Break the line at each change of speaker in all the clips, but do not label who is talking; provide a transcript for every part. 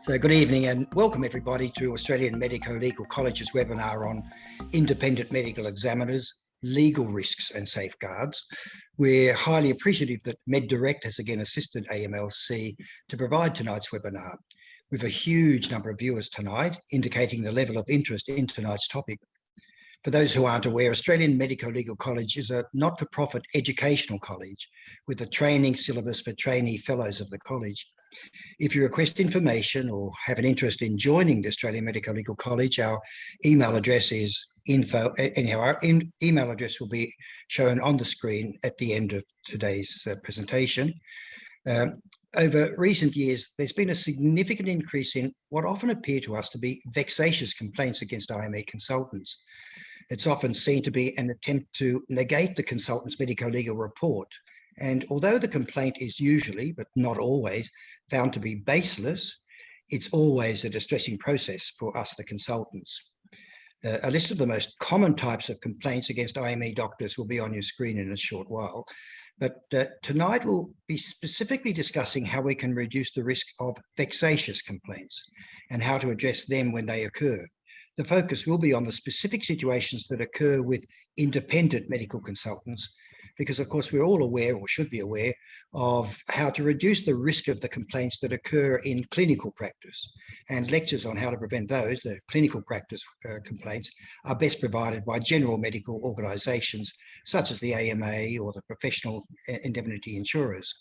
So good evening and welcome everybody to Australian Medicolegal College's webinar on independent medical examiners, legal risks and safeguards. We're highly appreciative that MEDirect has again assisted AMLC to provide tonight's webinar. We have a huge number of viewers tonight, indicating the level of interest in tonight's topic. For those who aren't aware, Australian Medicolegal College is a not-for-profit educational college with a training syllabus for trainee fellows of the college. If you request information or have an interest in joining the Australian Medicolegal College, our email address is our email address will be shown on the screen at the end of today's presentation. Over recent years, there's been a significant increase in what often appear to us to be vexatious complaints against IME consultants. It's often seen to be an attempt to negate the consultant's medico-legal report. And although the complaint is usually, but not always, found to be baseless, it's always a distressing process for us, the consultants. A list of the most common types of complaints against IME doctors will be on your screen in a short while. But tonight we'll be specifically discussing how we can reduce the risk of vexatious complaints and how to address them when they occur. The focus will be on the specific situations that occur with independent medical consultants, because of course we're all aware, or should be aware, of how to reduce the risk of the complaints that occur in clinical practice. And lectures on how to prevent those, the clinical practice complaints, are best provided by general medical organisations such as the AMA or the professional indemnity insurers.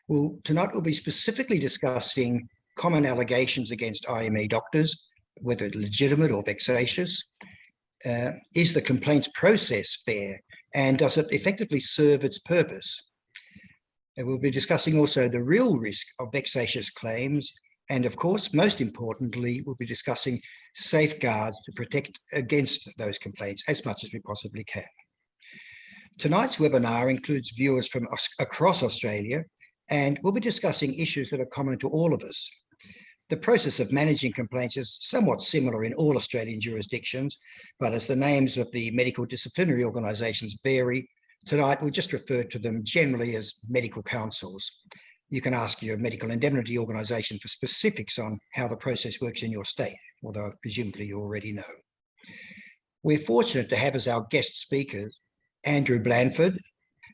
Well, tonight we'll be specifically discussing common allegations against IME doctors, whether legitimate or vexatious. Is the complaints process fair? And does it effectively serve its purpose? And we'll be discussing also the real risk of vexatious claims. And of course, most importantly, we'll be discussing safeguards to protect against those complaints as much as we possibly can. Tonight's webinar includes viewers from across Australia, and we'll be discussing issues that are common to all of us. The process of managing complaints is somewhat similar in all Australian jurisdictions, but as the names of the medical disciplinary organisations vary, tonight we'll just refer to them generally as medical councils. You can ask your medical indemnity organisation for specifics on how the process works in your state, although presumably you already know. We're fortunate to have as our guest speakers Andrew Blandford,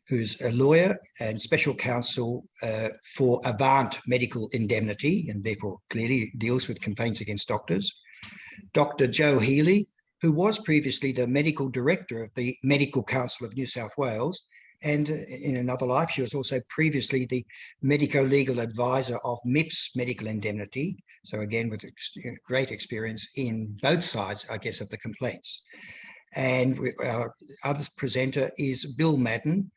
who's a lawyer and special counsel for Avant Medical Indemnity, and therefore clearly deals with complaints against doctors. Dr. Joe Healy, who was previously the medical director of the Medical Council of New South Wales, and in another life, she was also previously the medico-legal advisor of MIPS Medical Indemnity. So again, with great experience in both sides, I guess, of the complaints. And our other presenter is Bill Madden,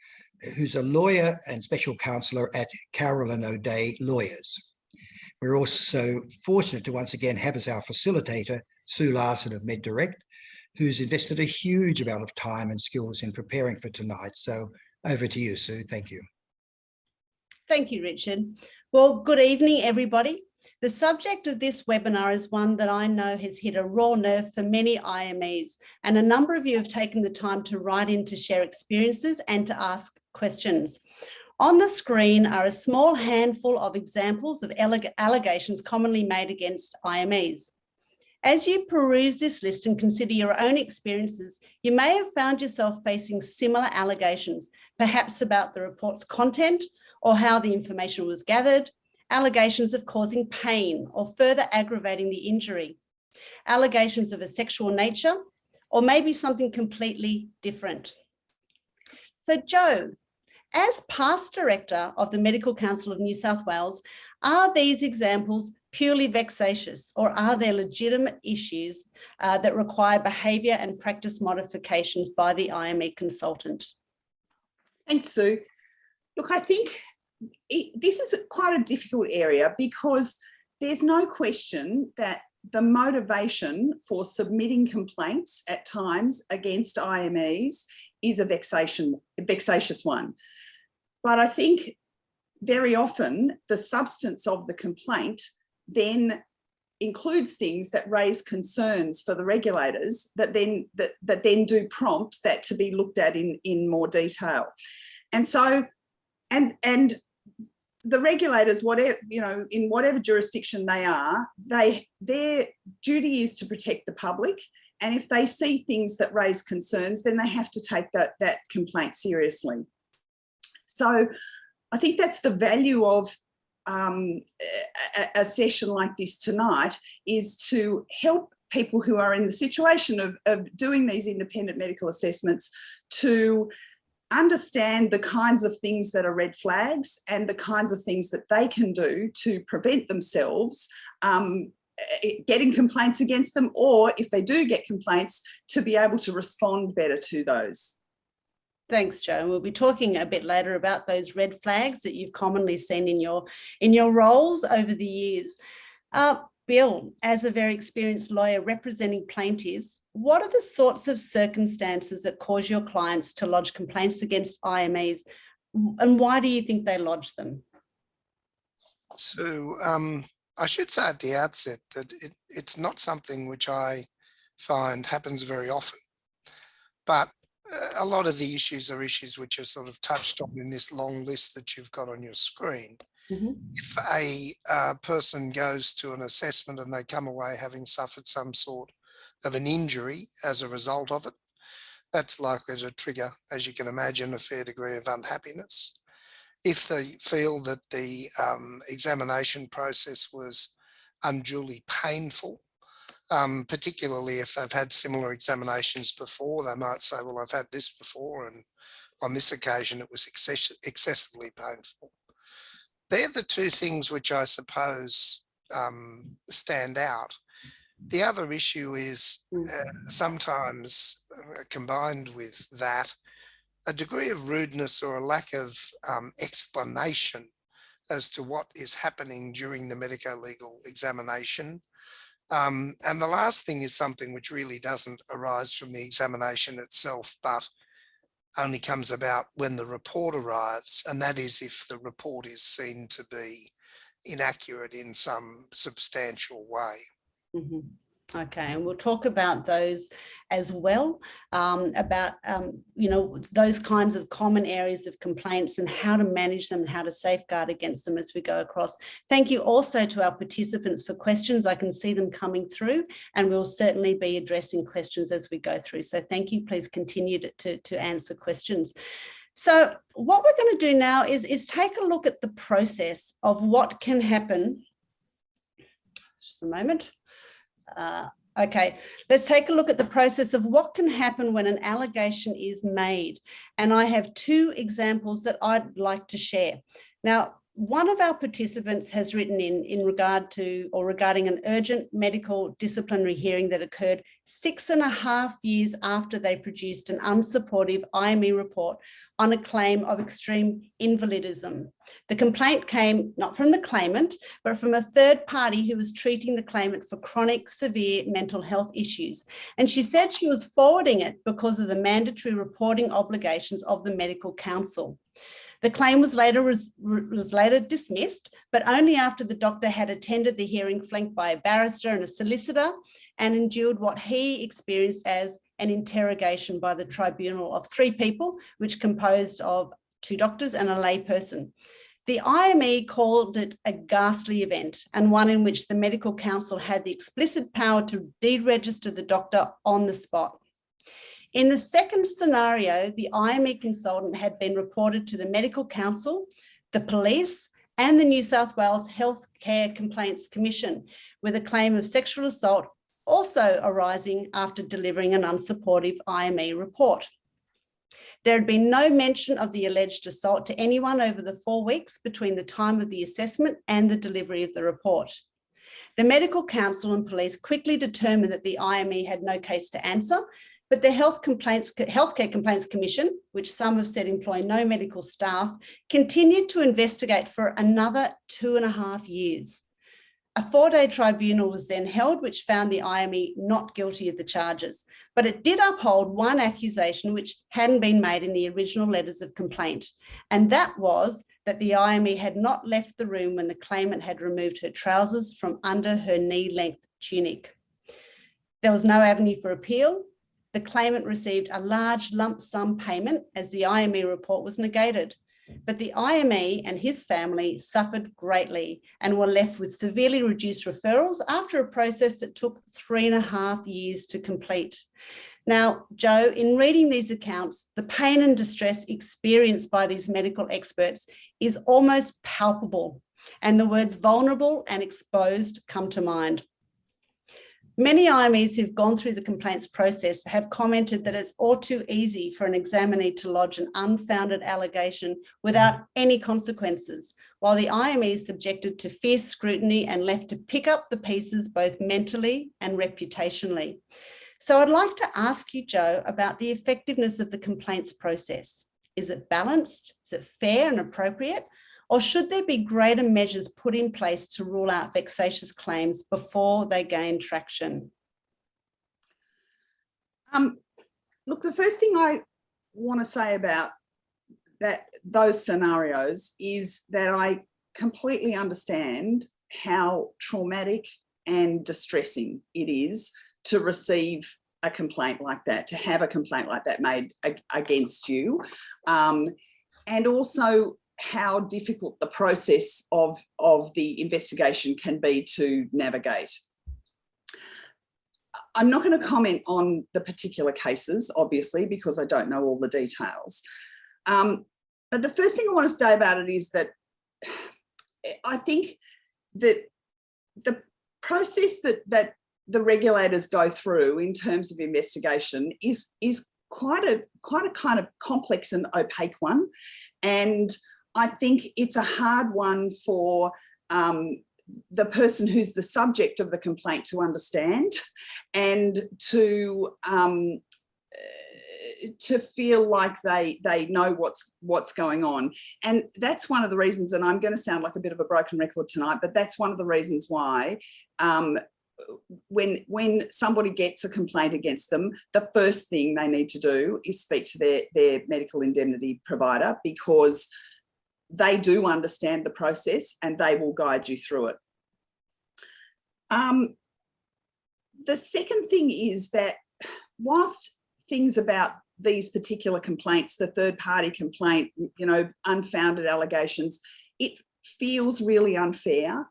who's a lawyer and special counsellor at Carolyn O'Day Lawyers. We're also fortunate to once again have as our facilitator Sue Larson of MEDirect, who's invested a huge amount of time and skills in preparing for tonight. So over to you, Sue. Thank you.
Thank you, Richard. Well, good evening, everybody. The subject of this webinar is one that I know has hit a raw nerve for many IMEs, and a number of you have taken the time to write in to share experiences and to ask questions. On the screen are a small handful of examples of allegations commonly made against IMEs. As you peruse this list and consider your own experiences, you may have found yourself facing similar allegations, perhaps about the report's content or how the information was gathered, allegations of causing pain or further aggravating the injury, allegations of a sexual nature, or maybe something completely different. So Joe, as past director of the Medical Council of New South Wales, are these examples purely vexatious, or are there legitimate issues that require behaviour and practice modifications by the IME consultant?
Thanks, Sue. Look, I think this is quite a difficult area because there's no question that the motivation for submitting complaints at times against IMEs is a vexatious one. But I think very often the substance of the complaint then includes things that raise concerns for the regulators that then do prompt that to be looked at in more detail. And so, and the regulators, whatever, in whatever jurisdiction they are, their duty is to protect the public. And if they see things that raise concerns, then they have to take that complaint seriously. So I think that's the value of a session like this tonight, is to help people who are in the situation of doing these independent medical assessments to understand the kinds of things that are red flags and the kinds of things that they can do to prevent themselves getting complaints against them, or if they do get complaints, to be able to respond better to those.
Thanks, Jo. We'll be talking a bit later about those red flags that you've commonly seen in your roles over the years. Bill, as a very experienced lawyer representing plaintiffs, what are the sorts of circumstances that cause your clients to lodge complaints against IMEs, and why do you think they lodge them?
So I should say at the outset that it's not something which I find happens very often, but a lot of the issues are issues which are sort of touched on in this long list that you've got on your screen.
Mm-hmm.
If a person goes to an assessment and they come away having suffered some sort of an injury as a result of it, that's likely to trigger, as you can imagine, a fair degree of unhappiness. If they feel that the examination process was unduly painful, particularly if they've had similar examinations before, they might say, well, I've had this before, and on this occasion it was excessively painful. They're the two things which I suppose stand out. The other issue is sometimes combined with that, a degree of rudeness or a lack of explanation as to what is happening during the medico-legal examination. And the last thing is something which really doesn't arise from the examination itself, but only comes about when the report arrives, and that is if the report is seen to be inaccurate in some substantial way.
Mm-hmm. Okay, and we'll talk about those as well, about, those kinds of common areas of complaints and how to manage them and how to safeguard against them as we go across. Thank you also to our participants for questions. I can see them coming through, and we'll certainly be addressing questions as we go through. So thank you. Please continue to answer questions. So what we're going to do now is take a look at the process of what can happen. Just a moment. Okay, let's take a look at the process of what can happen when an allegation is made. And I have two examples that I'd like to share. Now, one of our participants has written in regard to or regarding an urgent medical disciplinary hearing that occurred 6.5 years after they produced an unsupportive IME report on a claim of extreme invalidism. The complaint came not from the claimant, but from a third party who was treating the claimant for chronic, severe mental health issues. And she said she was forwarding it because of the mandatory reporting obligations of the Medical Council. The claim was later dismissed, but only after the doctor had attended the hearing flanked by a barrister and a solicitor and endured what he experienced as an interrogation by the tribunal of 3 people, which composed of 2 doctors and a layperson. The IME called it a ghastly event, and one in which the Medical Council had the explicit power to deregister the doctor on the spot. In the second scenario, the IME consultant had been reported to the Medical Council, the police, and the New South Wales Healthcare Complaints Commission, with a claim of sexual assault also arising after delivering an unsupportive IME report. There had been no mention of the alleged assault to anyone over the 4 weeks between the time of the assessment and the delivery of the report. The Medical Council and police quickly determined that the IME had no case to answer, but the Healthcare Complaints Commission, which some have said employ no medical staff, continued to investigate for another 2.5 years. A 4-day tribunal was then held, which found the IME not guilty of the charges, but it did uphold one accusation which hadn't been made in the original letters of complaint, and that was that the IME had not left the room when the claimant had removed her trousers from under her knee-length tunic. There was no avenue for appeal. The claimant received a large lump sum payment as the IME report was negated. But the IME and his family suffered greatly and were left with severely reduced referrals after a process that took 3.5 years to complete. Now, Joe, in reading these accounts, the pain and distress experienced by these medical experts is almost palpable, and the words vulnerable and exposed come to mind. Many IMEs who've gone through the complaints process have commented that it's all too easy for an examinee to lodge an unfounded allegation without any consequences, while the IME is subjected to fierce scrutiny and left to pick up the pieces both mentally and reputationally. So I'd like to ask you, Joe, about the effectiveness of the complaints process. Is it balanced? Is it fair and appropriate? Or should there be greater measures put in place to rule out vexatious claims before they gain traction?
Look, the first thing I want to say about those scenarios is that I completely understand how traumatic and distressing it is to receive a complaint like that, to have a complaint like that made against you, and also how difficult the process of the investigation can be to navigate. I'm not going to comment on the particular cases, obviously, because I don't know all the details. But the first thing I want to say about it is that I think that the process that the regulators go through in terms of investigation is quite a kind of complex and opaque one. And I think it's a hard one for the person who's the subject of the complaint to understand and to feel like they know what's going on. And that's one of the reasons, and I'm going to sound like a bit of a broken record tonight, but that's one of the reasons why when somebody gets a complaint against them, the first thing they need to do is speak to their medical indemnity provider, because they do understand the process and they will guide you through it. The second thing is that whilst things about these particular complaints, the third-party complaint, unfounded allegations, it feels really unfair.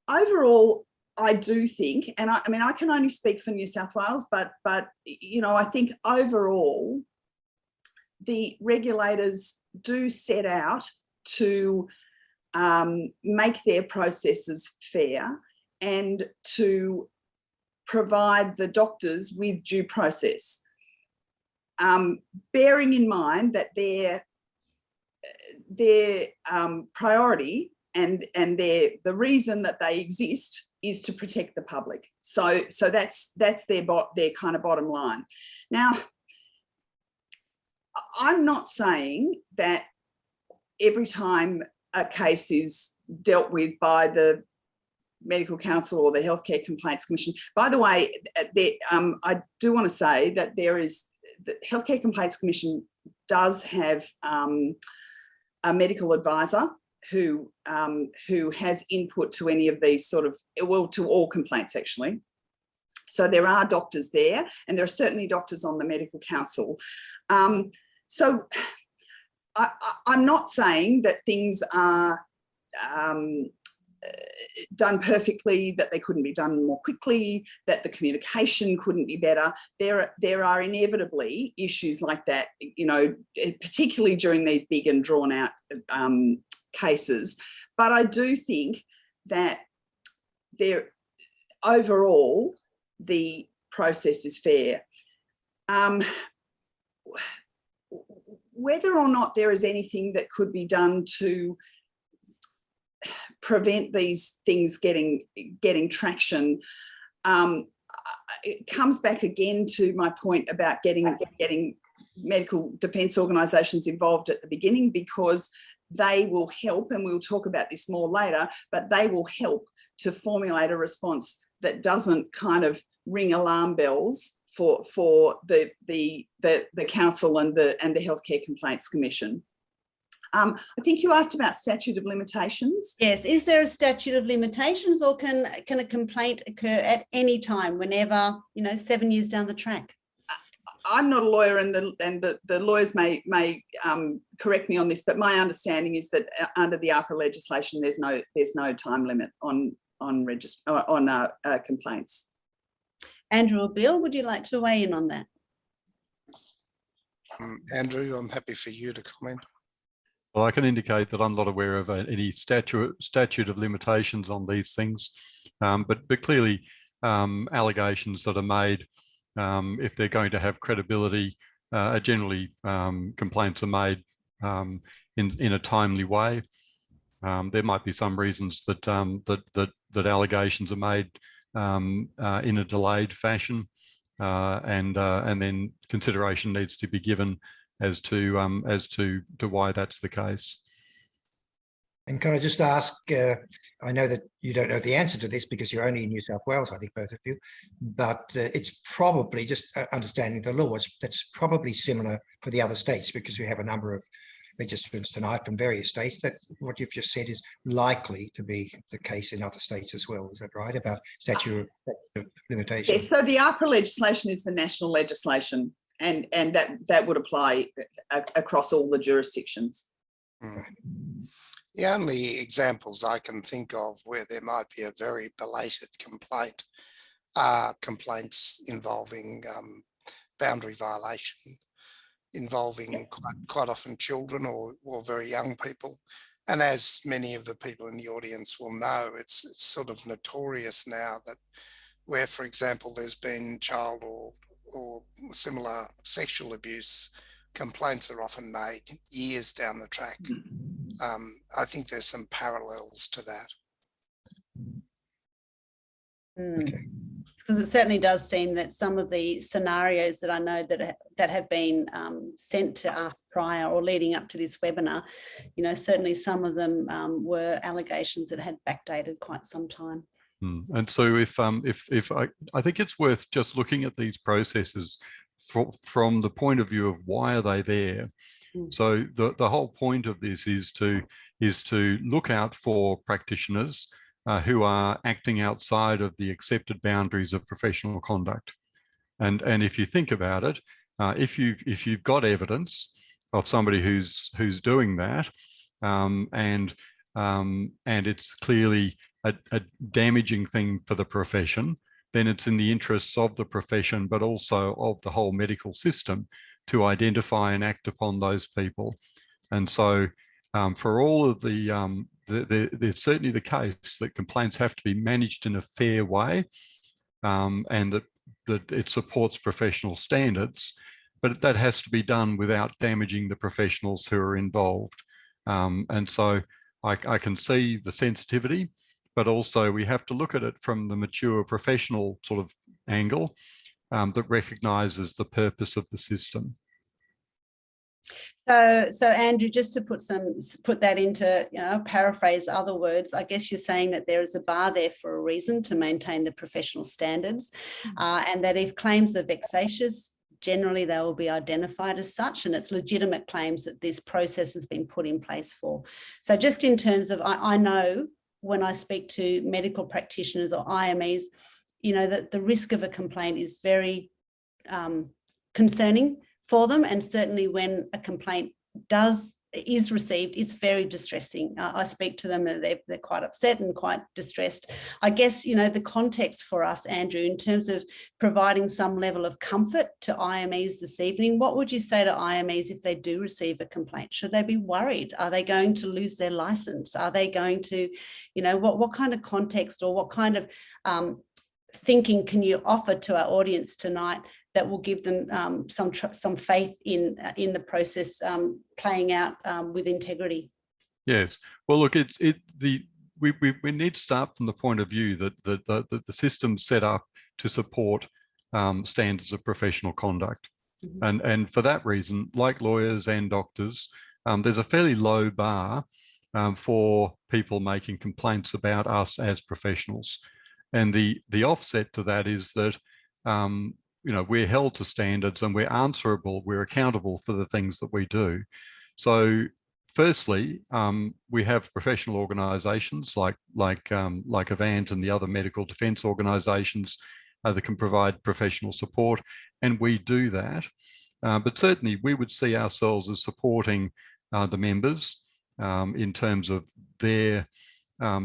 Overall, I do think, and I mean, I can only speak for New South Wales, but I think overall, the regulators do set out to make their processes fair and to provide the doctors with due process, bearing in mind that their priority and the reason that they exist is to protect the public. So that's their kind of bottom line. Now, I'm not saying that every time a case is dealt with by the Medical Council or the Healthcare Complaints Commission. By the way, I do want to say that the Healthcare Complaints Commission does have a medical advisor who has input to any of these to all complaints actually. So there are doctors there, and there are certainly doctors on the Medical Council. So I'm not saying that things are done perfectly, that they couldn't be done more quickly, that the communication couldn't be better. There are inevitably issues like that, particularly during these big and drawn out cases. But I do think that overall, the process is fair. Whether or not there is anything that could be done to prevent these things getting traction, it comes back again to my point about getting medical defence organisations involved at the beginning, because they will help, and we'll talk about this more later, but they will help to formulate a response that doesn't kind of ring alarm bells for the council and the Healthcare Complaints Commission. I think you asked about statute of limitations.
Yes. Is there a statute of limitations, or can a complaint occur at any time, whenever, 7 years down the track?
I'm not a lawyer, and the lawyers may correct me on this, but my understanding is that under the APRA legislation, there's no time limit on complaints.
Andrew or Bill, would you like to weigh in on that?
Andrew, I'm happy for you to comment.
Well, I can indicate that I'm not aware of any statute of limitations on these things, but clearly allegations that are made, if they're going to have credibility, generally complaints are made in a timely way. There might be some reasons that that allegations are made in a delayed fashion, and then consideration needs to be given as to why that's the case.
And can I just ask, I know that you don't know the answer to this because you're only in New South Wales, I think both of you, but it's probably just understanding the law. That's probably similar for the other states because we have a number of registrants tonight from various states. That what you've just said is likely to be the case in other states as well. Is that right, about statute of limitations?
Yes, so the APRA legislation is the national legislation, and that would apply across all the jurisdictions.
The only examples I can think of where there might be a very belated complaint are complaints involving boundary violation, involving quite often children or very young people. And as many of the people in the audience will know, it's sort of notorious now that where, for example, there's been child or similar sexual abuse, complaints are often made years down the track. I think there's some parallels to that.
Okay.
Because it certainly does seem that some of the scenarios that I know that have been sent to us prior or leading up to this webinar, certainly some of them were allegations that had backdated quite some time.
And so if I think it's worth just looking at these processes from the point of view of why are they there. So the whole point of this is to look out for practitioners who are acting outside of the accepted boundaries of professional conduct. And if you think about it, if you've got evidence of somebody who's doing that, and it's clearly a damaging thing for the profession, then it's in the interests of the profession, but also of the whole medical system to identify and act upon those people. And so for all of it's certainly the case that complaints have to be managed in a fair way, and that it supports professional standards, but that has to be done without damaging the professionals who are involved. And so I can see the sensitivity, but also we have to look at it from the mature professional sort of angle that recognises the purpose of the system.
So Andrew, just to put that into, paraphrase other words, I guess you're saying that there is a bar there for a reason to maintain the professional standards, and that if claims are vexatious, generally they will be identified as such, and it's legitimate claims that this process has been put in place for. So just in terms of, I know when I speak to medical practitioners or IMEs, that the risk of a complaint is very concerning for them, and certainly when a complaint is received, it's very distressing. I speak to them, they're quite upset and quite distressed. I guess, the context for us, Andrew, in terms of providing some level of comfort to IMEs this evening, what would you say to IMEs if they do receive a complaint? Should they be worried? Are they going to lose their license? Are they going to, what kind of context or what kind of thinking can you offer to our audience tonight that will give them some faith in the process playing out with integrity? Yes.
Well, look, we need to start from the point of view that the system's set up to support standards of professional conduct. And for that reason, like lawyers and doctors, there's a fairly low bar for people making complaints about us as professionals. And the offset to that is that we're held to standards and we're accountable for the things that we do. So firstly, we have professional organisations like Avant and the other medical defence organisations that can provide professional support, and we do that. But certainly we would see ourselves as supporting the members in terms of their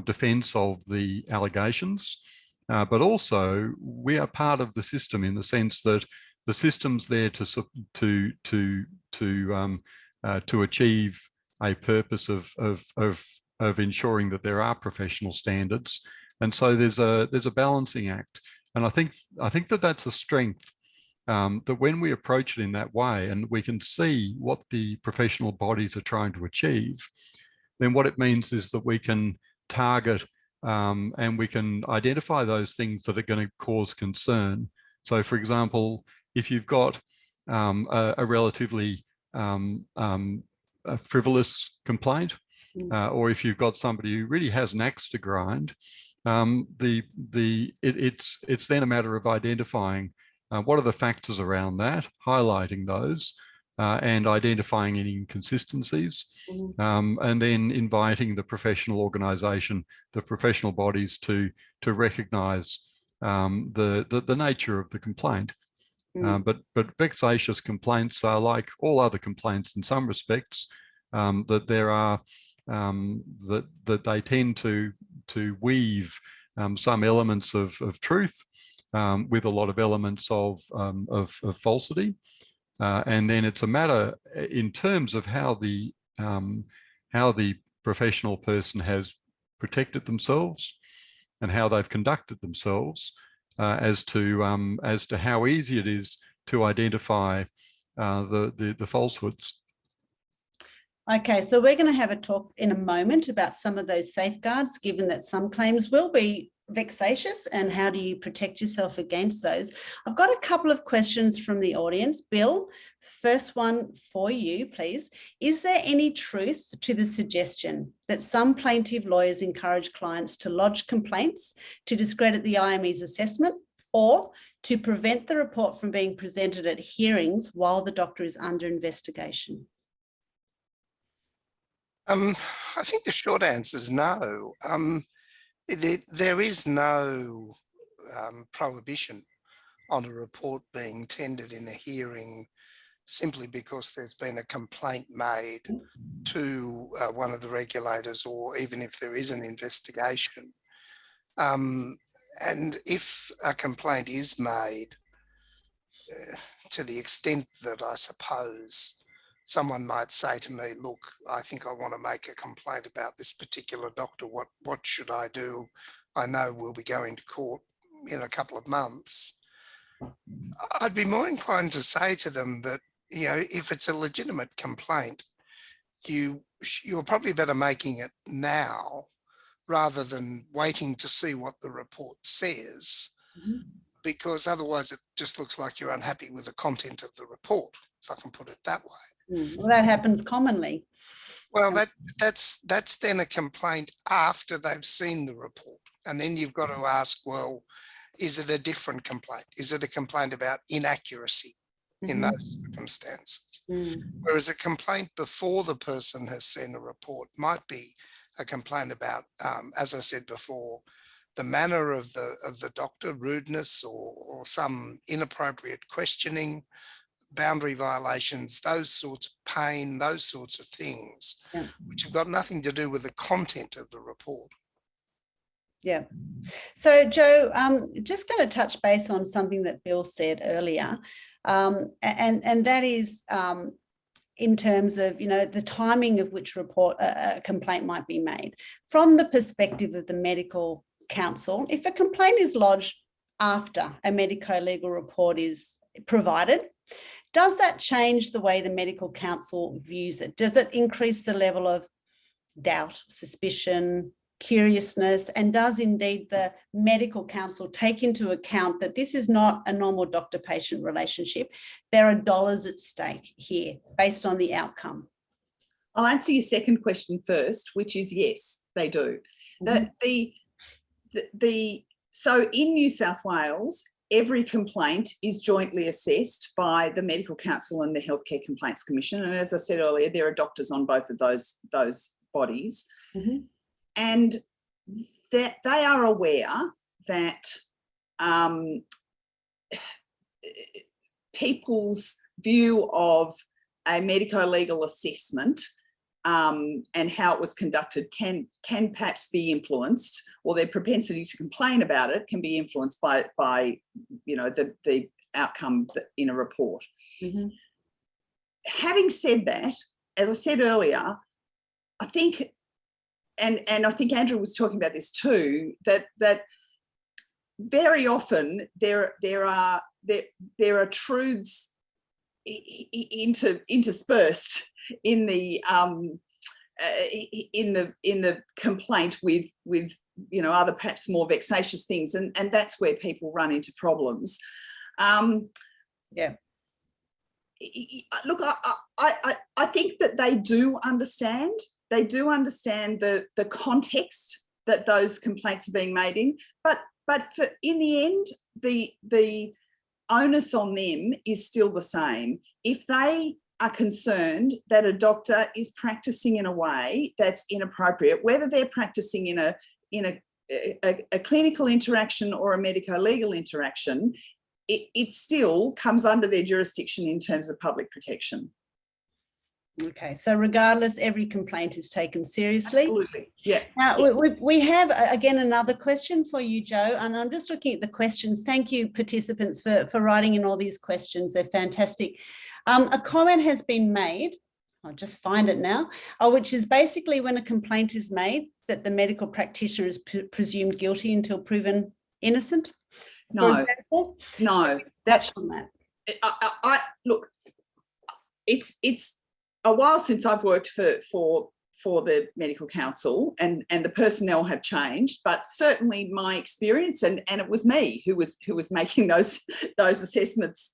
defence of the allegations. But also we are part of the system in the sense that the system's there to achieve a purpose of ensuring that there are professional standards, and so there's a balancing act. And I think that that's a strength, that when we approach it in that way, and we can see what the professional bodies are trying to achieve, then what it means is that we can target and we can identify those things that are going to cause concern. So, for example, if you've got a relatively a frivolous complaint, or if you've got somebody who really has an axe to grind, it's then a matter of identifying what are the factors around that, highlighting those, and identifying any inconsistencies, and then inviting the professional organisation, the professional bodies to recognise the nature of the complaint. But vexatious complaints are like all other complaints in some respects, that there are that they tend to weave some elements of truth with a lot of elements of falsity, and then it's a matter in terms of how the professional person has protected themselves and how they've conducted themselves, as to how easy it is to identify the falsehoods.
Okay, so we're going to have a talk in a moment about some of those safeguards, given that some claims will be vexatious, and how do you protect yourself against those. I've got a couple of questions from the audience. Bill, first one for you, please. Is there any truth to the suggestion that some plaintiff lawyers encourage clients to lodge complaints to discredit the IME's assessment, or to prevent the report from being presented at hearings while the doctor is under investigation?
I think the short answer is no. There is no prohibition on a report being tendered in a hearing simply because there's been a complaint made to one of the regulators, or even if there is an investigation. And if a complaint is made, to the extent that I suppose someone might say to me, look, I think I want to make a complaint about this particular doctor. What should I do? I know we'll be going to court in a couple of months. I'd be more inclined to say to them that, you know, if it's a legitimate complaint, you're probably better making it now rather than waiting to see what the report says, because otherwise it just looks like you're unhappy with the content of the report, if I can put it that way.
Well, that happens commonly.
Well, that's then a complaint after they've seen the report. And then you've got to ask, well, is it a different complaint? Is it a complaint about inaccuracy in those circumstances? Whereas a complaint before the person has seen a report might be a complaint about, as I said before, the manner of the doctor, rudeness or some inappropriate questioning, boundary violations, those sorts of pain, those sorts of things, which have got nothing to do with the content of the report.
Yeah. So, Joe, just going to touch base on something that Bill said earlier, and that is in terms of, you know, the timing of which report a complaint might be made. From the perspective of the medical counsel, if a complaint is lodged after a medico-legal report is provided, does that change the way the medical counsel views it? Does it increase the level of doubt, suspicion, curiousness, and does indeed the medical counsel take into account that this is not a normal doctor-patient relationship? There are dollars at stake here based on the outcome.
I'll answer your second question first, which is yes, they do. So in New South Wales, every complaint is jointly assessed by the Medical Council and the Healthcare Complaints Commission. And as I said earlier, there are doctors on both of those bodies. And that they are aware that people's view of a medico-legal assessment and how it was conducted can perhaps be influenced, or their propensity to complain about it can be influenced by you know, the outcome in a report.
Mm-hmm.
Having said that, as I said earlier, I think, and I think Andrew was talking about this too, that very often there are truths interspersed in the complaint with you know, other perhaps more vexatious things, and that's where people run into problems.
Yeah.
Look, I think that they do understand. They do understand the context that those complaints are being made in, but in the end, the onus on them is still the same. If they are concerned that a doctor is practicing in a way that's inappropriate, whether they're practicing in a clinical interaction or a medico-legal interaction, it still comes under their jurisdiction in terms of public protection.
Okay, so regardless, every complaint is taken seriously.
Absolutely, yeah.
Now, we have, again, another question for you, Jo, and I'm just looking at the questions. Thank you, participants, for writing in all these questions. They're fantastic. A comment has been made, I'll just find it now, which is basically when a complaint is made that the medical practitioner is presumed guilty until proven innocent.
No, no.
That's on that.
I look, it's a while since I've worked for the Medical Council, and the personnel have changed, but certainly my experience, and it was me who was making those assessments,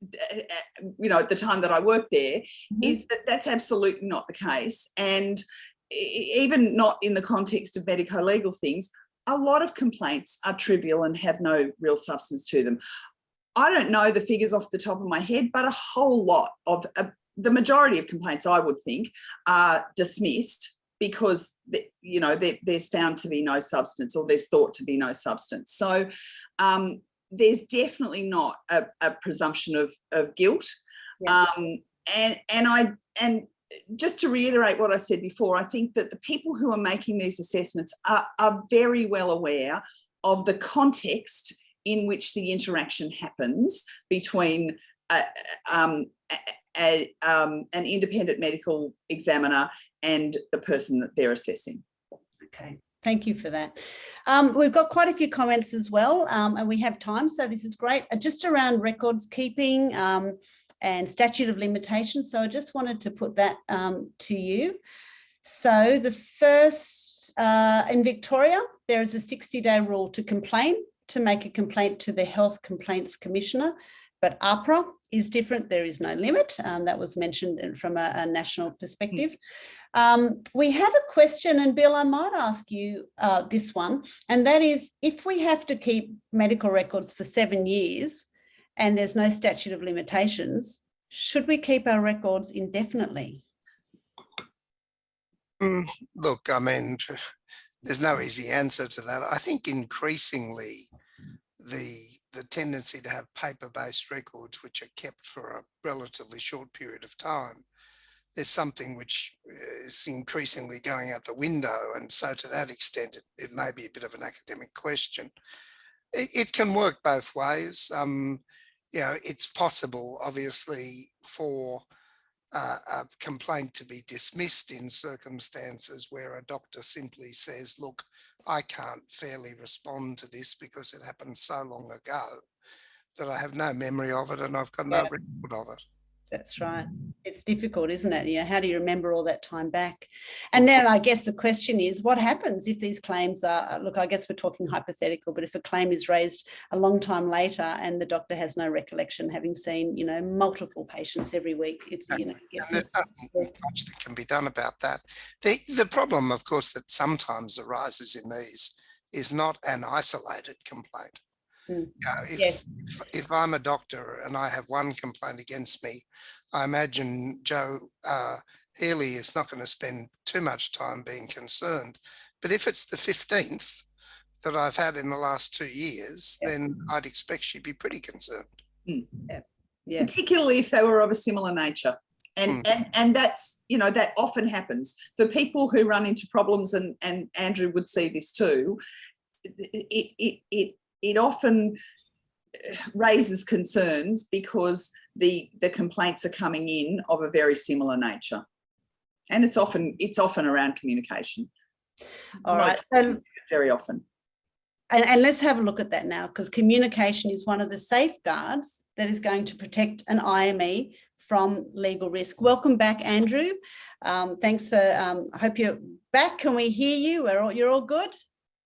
you know, at the time that I worked there, is that that's absolutely not the case. And even not in the context of medico-legal things, a lot of complaints are trivial and have no real substance to them. I don't know the figures off the top of my head, but a whole lot of the majority of complaints, I would think, are dismissed because, you know, there's found to be no substance, or there's thought to be no substance. So there's definitely not a presumption of guilt. Yeah. And just to reiterate what I said before, I think that the people who are making these assessments are very well aware of the context in which the interaction happens between an independent medical examiner and the person that they're assessing.
Okay, thank you for that. We've got quite a few comments as well, and we have time, so this is great. Just around records keeping and statute of limitations. So I just wanted to put that to you. So the first, in Victoria, there is a 60-day rule to make a complaint to the Health Complaints Commissioner, but APRA is different. There is no limit. That was mentioned from a national perspective. We have a question, and Bill, I might ask you this one, and that is, if we have to keep medical records for 7 years and there's no statute of limitations, should we keep our records indefinitely?
Look, I mean, there's no easy answer to that. I think increasingly the tendency to have paper-based records which are kept for a relatively short period of time is something which is increasingly going out the window. And so to that extent, it may be a bit of an academic question. It can work both ways. You know, it's possible, obviously, for a complaint to be dismissed in circumstances where a doctor simply says, look, I can't fairly respond to this because it happened so long ago that I have no memory of it and I've got no record of it.
That's right. It's difficult, isn't it? You know, how do you remember all that time back? And then I guess the question is, what happens if these claims are, look, I guess we're talking hypothetical, but if a claim is raised a long time later and the doctor has no recollection, having seen, you know, multiple patients every week, it's, you know,
and there's nothing much that can be done about that. The problem, of course, that sometimes arises in these is not an isolated complaint. If I'm a doctor and I have one complaint against me, I imagine Joe Healy is not going to spend too much time being concerned. But if it's the 15th that I've had in the last 2 years, then I'd expect she'd be pretty concerned.
Yeah.
Particularly if they were of a similar nature. And that's, you know, that often happens. For people who run into problems, and Andrew would see this too, it often raises concerns because the complaints are coming in of a very similar nature. And it's often around communication.
All right.
Very often.
And let's have a look at that now, because communication is one of the safeguards that is going to protect an IME from legal risk. Welcome back, Andrew. Thanks for, I hope you're back. Can we hear you? You're all good?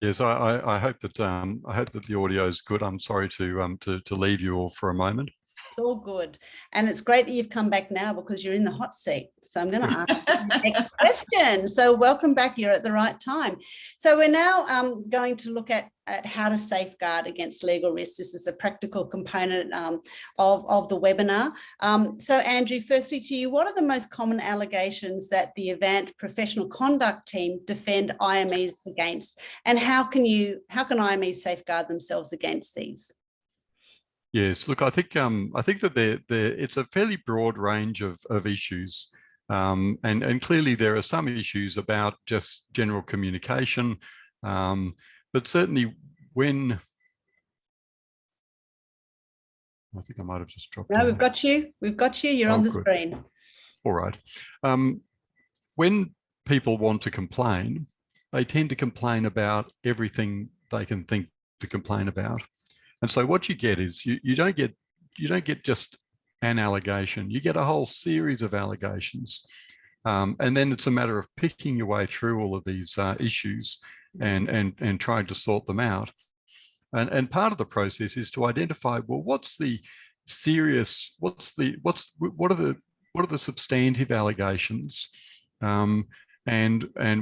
Yes, I hope that the audio is good. I'm sorry to leave you all for a moment.
It's all good. And it's great that you've come back now because you're in the hot seat. So I'm going to ask you the next question. So welcome back. You're at the right time. So we're now going to look at how to safeguard against legal risks. This is a practical component of the webinar. So Andrew, firstly to you, what are the most common allegations that the Avant professional conduct team defend IMEs against? And how can IMEs safeguard themselves against these?
Yes, look, I think that it's a fairly broad range of issues, and clearly there are some issues about just general communication, but certainly when I think I might have just dropped.
No, we've got you. You're on the screen.
All right. When people want to complain, they tend to complain about everything they can think to complain about. And so what you get is you don't get just an allegation, you get a whole series of allegations. And then it's a matter of picking your way through all of these issues and trying to sort them out. And part of the process is to identify, well, what are the substantive allegations, and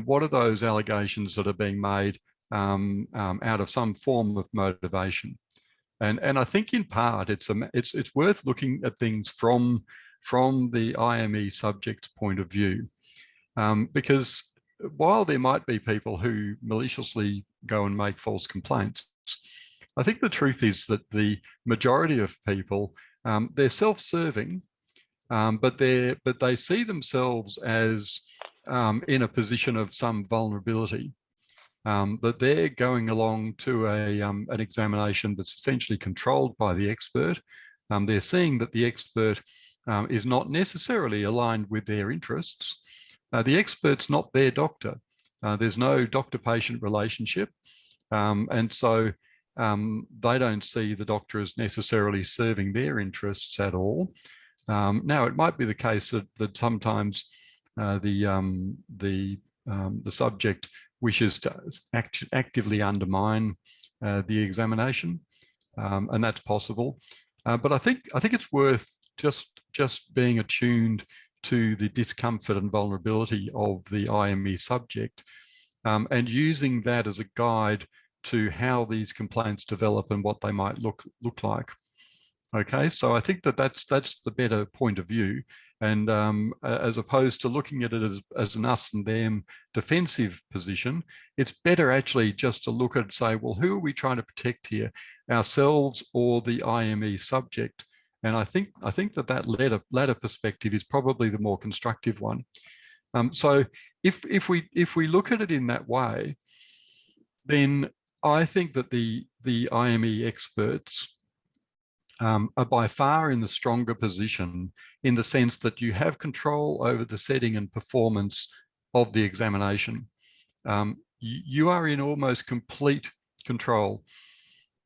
what are those allegations that are being made out of some form of motivation. And I think in part it's worth looking at things from the IME subject's point of view, because while there might be people who maliciously go and make false complaints, I think the truth is that the majority of people, they're self-serving, but they see themselves as in a position of some vulnerability. That they're going along to an examination that's essentially controlled by the expert. They're seeing that the expert is not necessarily aligned with their interests. The expert's not their doctor. There's no doctor-patient relationship. And so they don't see the doctor as necessarily serving their interests at all. Now, it might be the case that sometimes the subject wishes to actively undermine the examination, and that's possible. But I think it's worth just being attuned to the discomfort and vulnerability of the IME subject, and using that as a guide to how these complaints develop and what they might look like. Okay, so I think that's the better point of view. And as opposed to looking at it as an us and them defensive position, it's better actually just to look at it and say, well, who are we trying to protect here, ourselves or the IME subject? And I think that latter perspective is probably the more constructive one. So if we look at it in that way, then I think that the IME experts are by far in the stronger position, in the sense that you have control over the setting and performance of the examination. You are in almost complete control.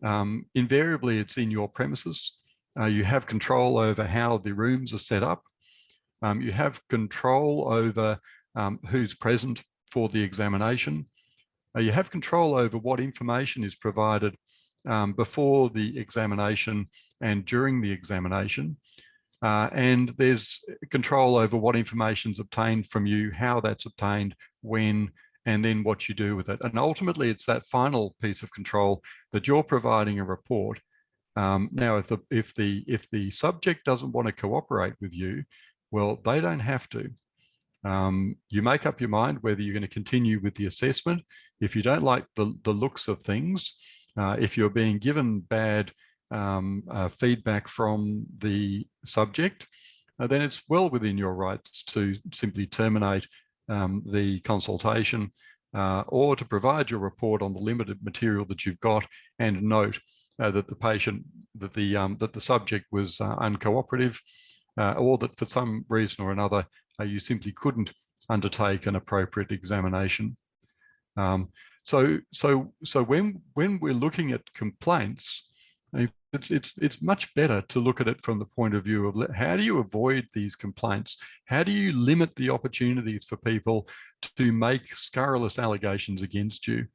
Invariably, it's in your premises. You have control over how the rooms are set up. You have control over who's present for the examination. You have control over what information is provided before the examination and during the examination. And there's control over what information is obtained from you, how that's obtained, when, and then what you do with it. And ultimately, it's that final piece of control that you're providing a report. Now, if the subject doesn't want to cooperate with you, well, they don't have to. You make up your mind whether you're going to continue with the assessment. If you don't like the looks of things, if you're being given bad feedback from the subject, then it's well within your rights to simply terminate the consultation or to provide your report on the limited material that you've got and note that the patient, that the subject was uncooperative, or that for some reason or another you simply couldn't undertake an appropriate examination. So when we're looking at complaints, it's much better to look at it from the point of view of how do you avoid these complaints? How do you limit the opportunities for people to make scurrilous allegations against you?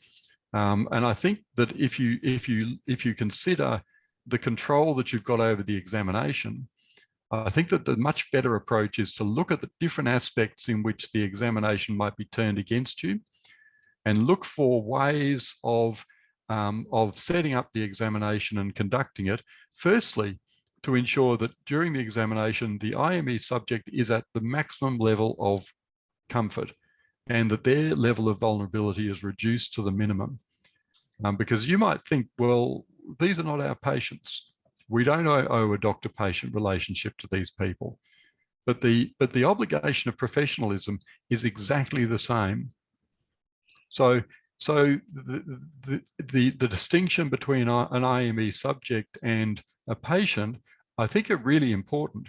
And I think that if you consider the control that you've got over the examination, I think that the much better approach is to look at the different aspects in which the examination might be turned against you, and look for ways of setting up the examination and conducting it. Firstly, to ensure that during the examination, the IME subject is at the maximum level of comfort and that their level of vulnerability is reduced to the minimum. Because you might think, well, these are not our patients. We don't owe a doctor-patient relationship to these people. But the obligation of professionalism is exactly the same. So the distinction between an IME subject and a patient, I think, are really important,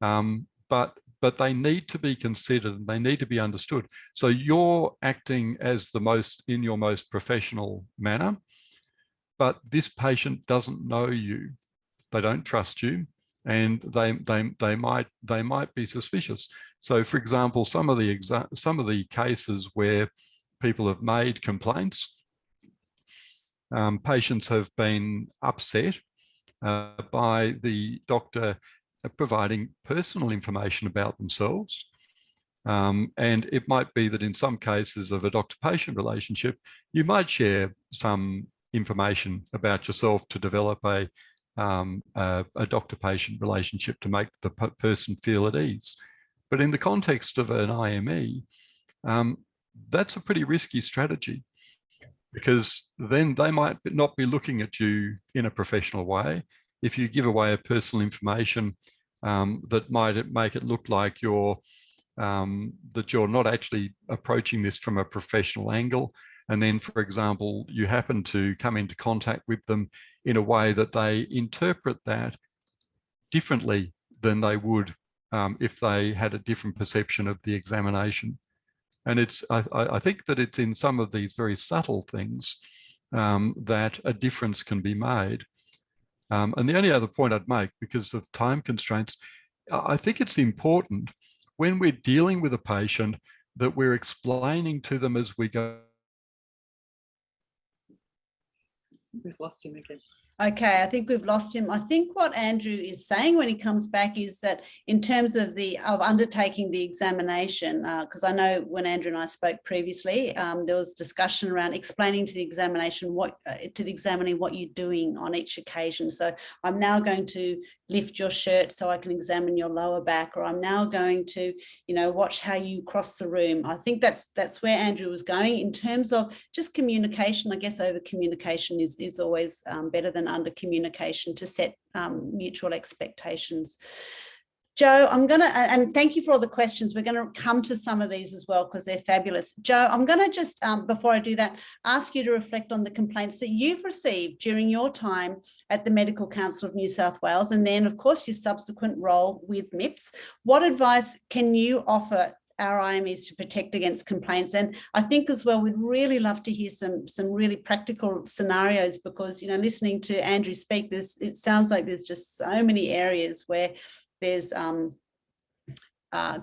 but they need to be considered and they need to be understood. So you're acting as in your most professional manner, but this patient doesn't know you, they don't trust you, and they might be suspicious. So, for example, some of the cases where people have made complaints, patients have been upset by the doctor providing personal information about themselves. And it might be that in some cases of a doctor-patient relationship, you might share some information about yourself to develop a doctor-patient relationship to make the person feel at ease. But in the context of an IME, that's a pretty risky strategy, because then they might not be looking at you in a professional way. If you give away a personal information that might make it look like you're not actually approaching this from a professional angle, and then, for example, you happen to come into contact with them in a way that they interpret that differently than they would if they had a different perception of the examination. And I think that it's in some of these very subtle things that a difference can be made. And the only other point I'd make, because of time constraints, I think it's important when we're dealing with a patient that we're explaining to them as we go.
We've lost him again.
Okay, I think we've lost him. I think what Andrew is saying when he comes back is that in terms of undertaking the examination, because I know when Andrew and I spoke previously, there was discussion around explaining to the examination what you're doing on each occasion. So I'm now going to lift your shirt so I can examine your lower back, or I'm now going to, watch how you cross the room. I think that's where Andrew was going in terms of just communication. I guess over communication is always better than under communication to set mutual expectations. Joe, and thank you for all the questions. We're going to come to some of these as well because they're fabulous. Joe, I'm going to just, before I do that, ask you to reflect on the complaints that you've received during your time at the Medical Council of New South Wales, and then, of course, your subsequent role with MIPS. What advice can you offer our IMEs to protect against complaints? And I think as well, we'd really love to hear some really practical scenarios, because, listening to Andrew speak, it sounds like there's just so many areas where there's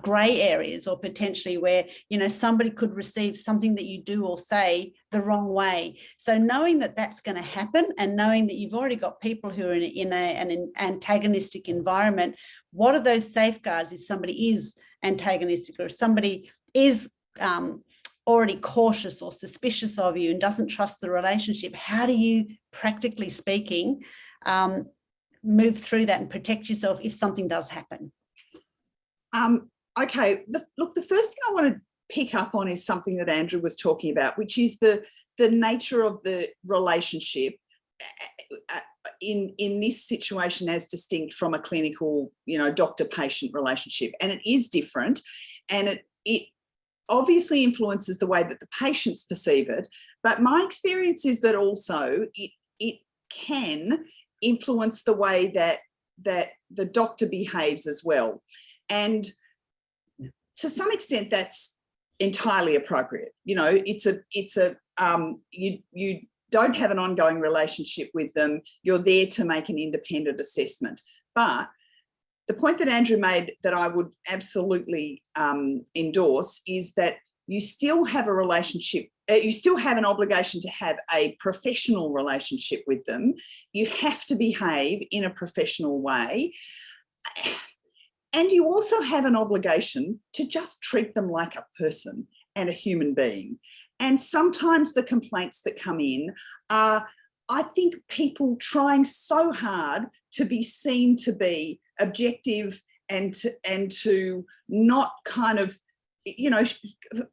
grey areas, or potentially where, somebody could receive something that you do or say the wrong way. So knowing that that's going to happen, and knowing that you've already got people who are in an antagonistic environment, what are those safeguards if somebody is antagonistic, or if somebody is already cautious or suspicious of you and doesn't trust the relationship? How do you, practically speaking, move through that and protect yourself if something does happen?
Okay, look, the first thing I want to pick up on is something that Andrew was talking about, which is the nature of the relationship. in this situation as distinct from a clinical, doctor-patient relationship. And it is different, and it obviously influences the way that the patients perceive it. But my experience is that also it can influence the way that the doctor behaves as well. And to some extent, that's entirely appropriate. You don't have an ongoing relationship with them. You're there to make an independent assessment. But the point that Andrew made that I would absolutely endorse is that you still have a relationship, you still have an obligation to have a professional relationship with them. You have to behave in a professional way. And you also have an obligation to just treat them like a person and a human being. And sometimes the complaints that come in are, I think, people trying so hard to be seen to be objective and to not kind of,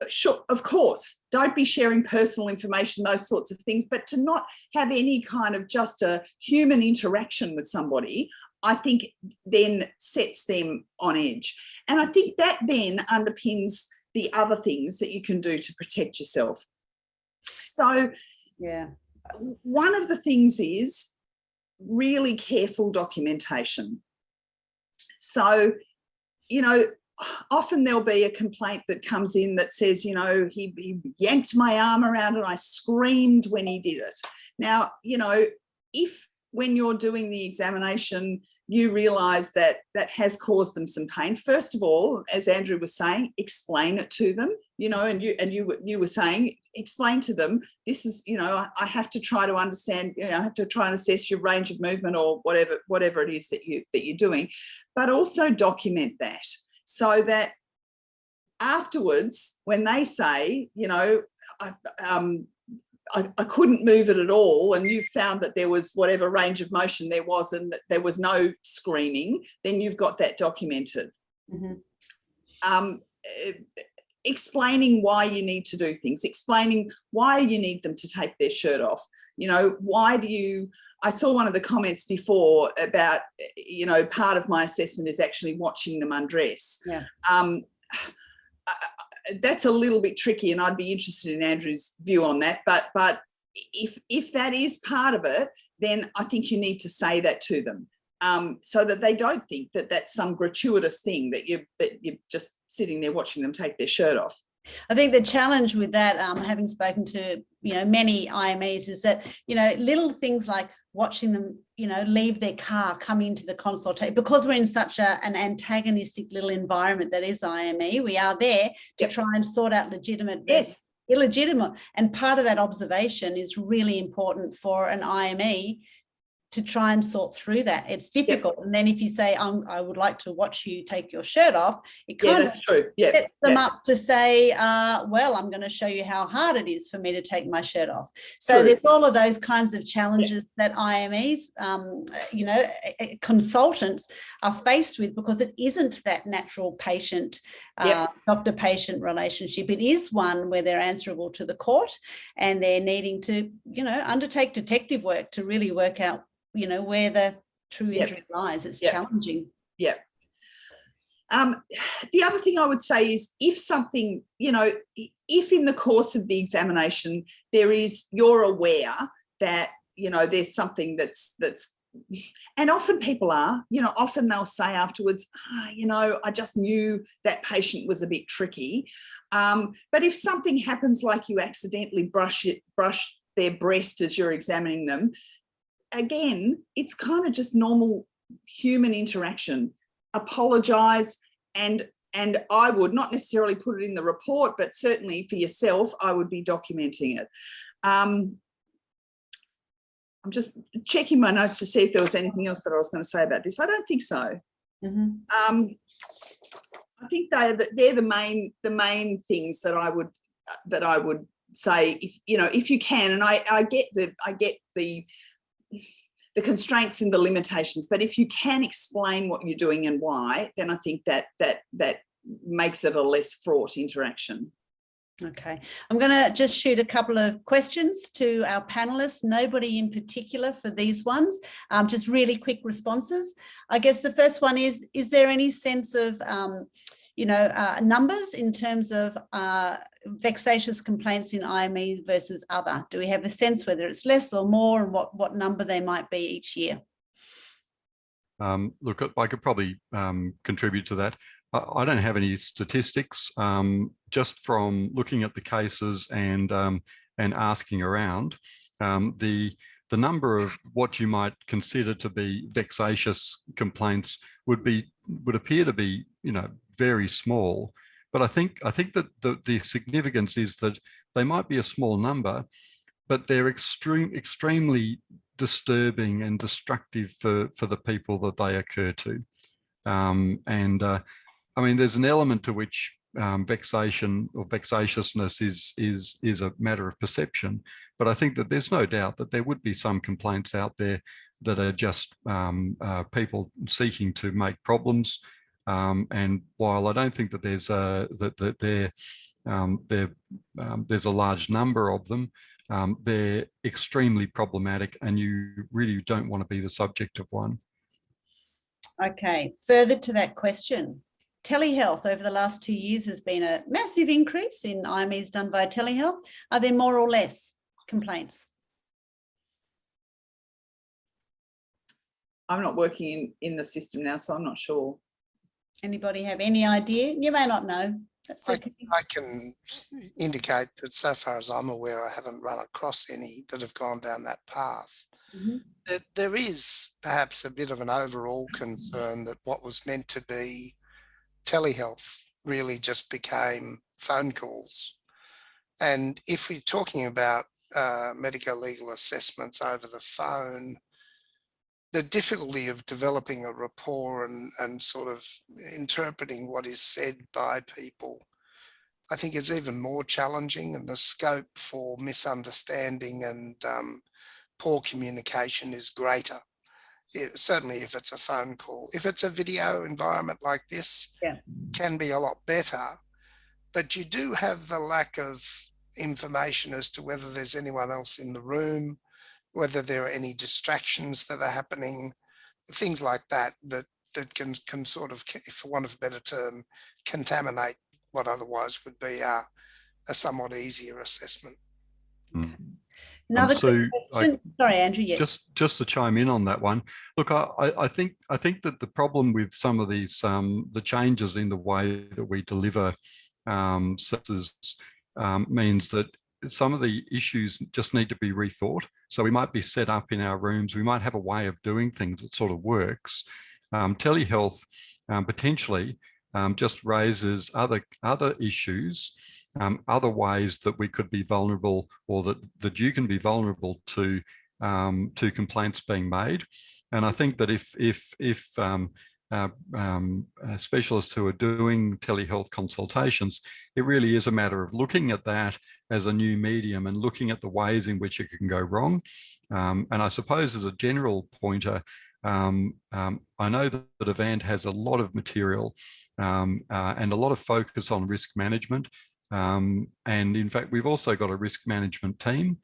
sure, of course, don't be sharing personal information, those sorts of things, but to not have any kind of just a human interaction with somebody, I think then sets them on edge. And I think that then underpins the other things that you can do to protect yourself. So, yeah, one of the things is really careful documentation. So, often there'll be a complaint that comes in that says, he yanked my arm around and I screamed when he did it. Now, if when you're doing the examination, you realise that has caused them some pain, first of all, as Andrew was saying, explain it to them, and you were saying, explain to them, this is, I have to try to understand, I have to try and assess your range of movement or whatever it is that you're doing, but also document that so that afterwards, when they say, I couldn't move it at all, and you found that there was whatever range of motion there was and that there was no screaming, then you've got that documented. Mm-hmm. Explaining why you need to do things, explaining why you need them to take their shirt off. Why do you... I saw one of the comments before about, part of my assessment is actually watching them undress. Yeah. That's a little bit tricky, and I'd be interested in Andrew's view on that. But if that is part of it, then I think you need to say that to them, so that they don't think that that's some gratuitous thing that you're just sitting there watching them take their shirt off.
I think the challenge with that, having spoken to many IMEs, is that little things like watching them leave their car, come into the consultation, because we're in such an antagonistic little environment that is IME. We are there to try and sort out legitimate versus illegitimate, and part of that observation is really important for an IME to try and sort through that. It's difficult. And then if you say, I would like to watch you take your shirt off, it kind of sets them up to say, well, I'm going to show you how hard it is for me to take my shirt off. So there's all of those kinds of challenges that IMEs, consultants are faced with, because it isn't that natural patient, doctor-patient relationship. It is one where they're answerable to the court, and they're needing to, undertake detective work to really work out where the true injury lies. It's challenging. Yeah.
The other thing I would say is, if something, if in the course of the examination you're aware that, there's something that's, and often people are, often they'll say afterwards, I just knew that patient was a bit tricky. But if something happens, like you accidentally brush their breast as you're examining them, again, it's kind of just normal human interaction. Apologise, and I would not necessarily put it in the report, but certainly for yourself, I would be documenting it. I'm just checking my notes to see if there was anything else that I was going to say about this. I don't think so. Mm-hmm. I think they're the main things that I would say. If you can, and I get the constraints and the limitations, but if you can explain what you're doing and why, then I think that makes it a less fraught interaction.
Okay, I'm going to just shoot a couple of questions to our panelists, nobody in particular for these ones, just really quick responses. I guess the first one is there any sense of, numbers in terms of vexatious complaints in IME versus other? Do we have a sense whether it's less or more, and what number they might be each year?
Look, I could probably contribute to that. I don't have any statistics. Just from looking at the cases and asking around, the number of what you might consider to be vexatious complaints would appear to be, very small. But I think that the significance is that they might be a small number, but they're extremely disturbing and destructive for the people that they occur to. I mean, there's an element to which vexation or vexatiousness is a matter of perception, but I think that there's no doubt that there would be some complaints out there that are just people seeking to make problems. And while I don't think that there's a large number of them, they're extremely problematic, and you really don't want to be the subject of one.
Okay, further to that question, telehealth over the last 2 years has been a massive increase in IMEs done via telehealth. Are there more or less complaints?
I'm not working in the system now, so I'm not sure.
Anybody have any idea? You may not know. That's okay.
I can indicate that so far as I'm aware, I haven't run across any that have gone down that path. Mm-hmm. There is perhaps a bit of an overall concern that what was meant to be telehealth really just became phone calls. And if we're talking about medico-legal assessments over the phone, the difficulty of developing a rapport and sort of interpreting what is said by people, I think is even more challenging, and the scope for misunderstanding and poor communication is greater. Certainly if it's a phone call. If it's a video environment like this, can be a lot better, but you do have the lack of information as to whether there's anyone else in the room, whether there are any distractions that are happening, things like that can sort of, for want of a better term, contaminate what otherwise would be a somewhat easier assessment.
Mm.
Another question. Sorry, Andrew. Yes.
Just to chime in on that one. Look, I think that the problem with some of these the changes in the way that we deliver services means that some of the issues just need to be rethought. So we might be set up in our rooms. We might have a way of doing things that sort of works. Telehealth potentially just raises other issues. Other ways that we could be vulnerable, or that you can be vulnerable to complaints being made. And I think that if specialists who are doing telehealth consultations, it really is a matter of looking at that as a new medium and looking at the ways in which it can go wrong. And I suppose as a general pointer, I know that Avant has a lot of material and a lot of focus on risk management. And in fact, we've also got a risk management team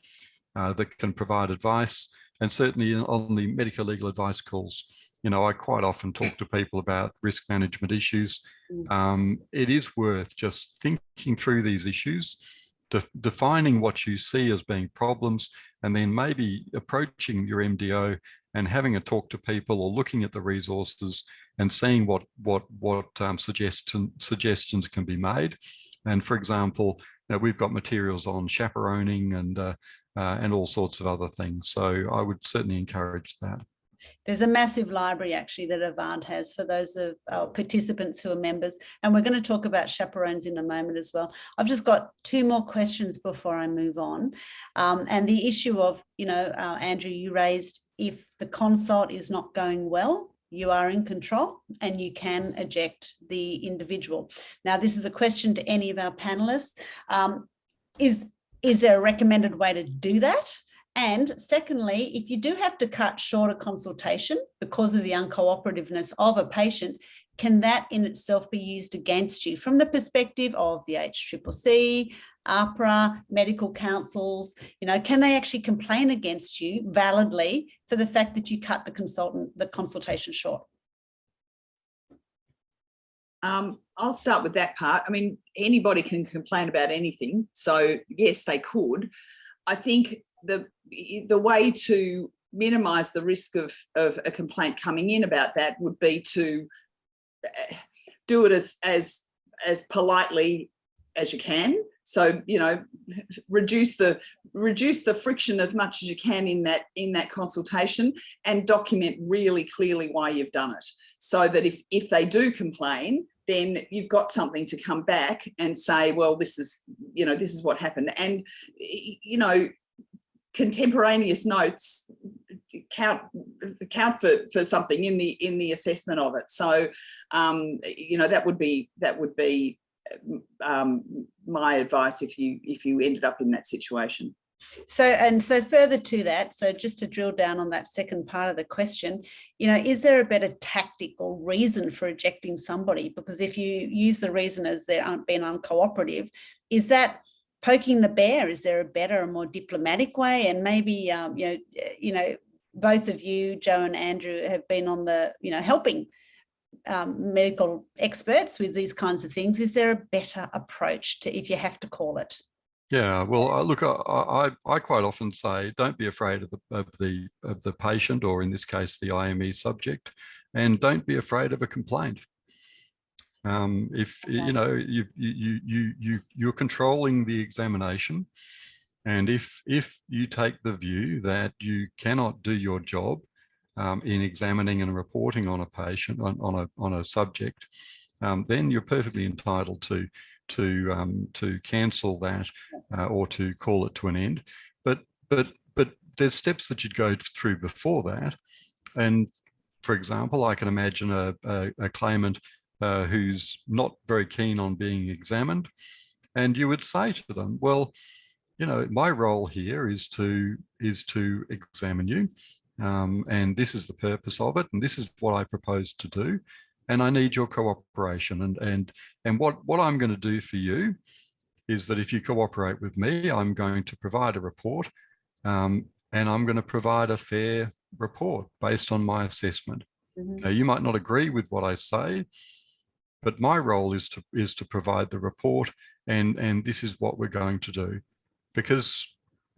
that can provide advice. And certainly on the medical legal advice calls, I quite often talk to people about risk management issues. It is worth just thinking through these issues, defining what you see as being problems, and then maybe approaching your MDO and having a talk to people, or looking at the resources and seeing what suggestions can be made. And for example, we've got materials on chaperoning and all sorts of other things. So I would certainly encourage that.
There's a massive library actually that Avant has for those of our participants who are members. And we're going to talk about chaperones in a moment as well. I've just got 2 more questions before I move on. And the issue of, Andrew, you raised, if the consult is not going well, you are in control and you can eject the individual. Now, this is a question to any of our panelists. Is there a recommended way to do that? And secondly, if you do have to cut short a consultation because of the uncooperativeness of a patient, can that in itself be used against you from the perspective of the HCCC, APRA, medical councils? You know, can they actually complain against you validly for the fact that you cut the consultation short?
I'll start with that part. I mean, anybody can complain about anything. So yes, they could. I think the way to minimise the risk of a complaint coming in about that would be to do it as politely as you can. So, you know, reduce the friction as much as you can in that consultation, and document really clearly why you've done it, so that if they do complain, then you've got something to come back and say, well, this is what happened. And, you know, contemporaneous notes count for something in the assessment of it. So, you know, that would be my advice if you ended up in that situation.
So further to that, so just to drill down on that second part of the question, you know, is there a better tactic or reason for ejecting somebody? Because if you use the reason as they aren't being uncooperative, is that poking the bear? Is there a better, a more diplomatic way? And maybe, you know, both of you, Joe and Andrew, have been on the, you know, helping medical experts with these kinds of things. Is there a better approach to, if you have to call it?
Yeah, well, look, I quite often say, don't be afraid of the patient, or in this case, the IME subject, and don't be afraid of a complaint. If you know you're controlling the examination, and if you take the view that you cannot do your job in examining and reporting on a patient on a subject, then you're perfectly entitled to cancel that or to call it to an end. But there's steps that you'd go through before that. And for example, I can imagine a claimant who's not very keen on being examined, and you would say to them, well, you know, my role here is to examine you, and this is the purpose of it, and this is what I propose to do, and I need your cooperation. And what I'm going to do for you is that if you cooperate with me, I'm going to provide a report, and I'm going to provide a fair report based on my assessment. Mm-hmm. Now, you might not agree with what I say, but my role is to provide the report, and this is what we're going to do, because,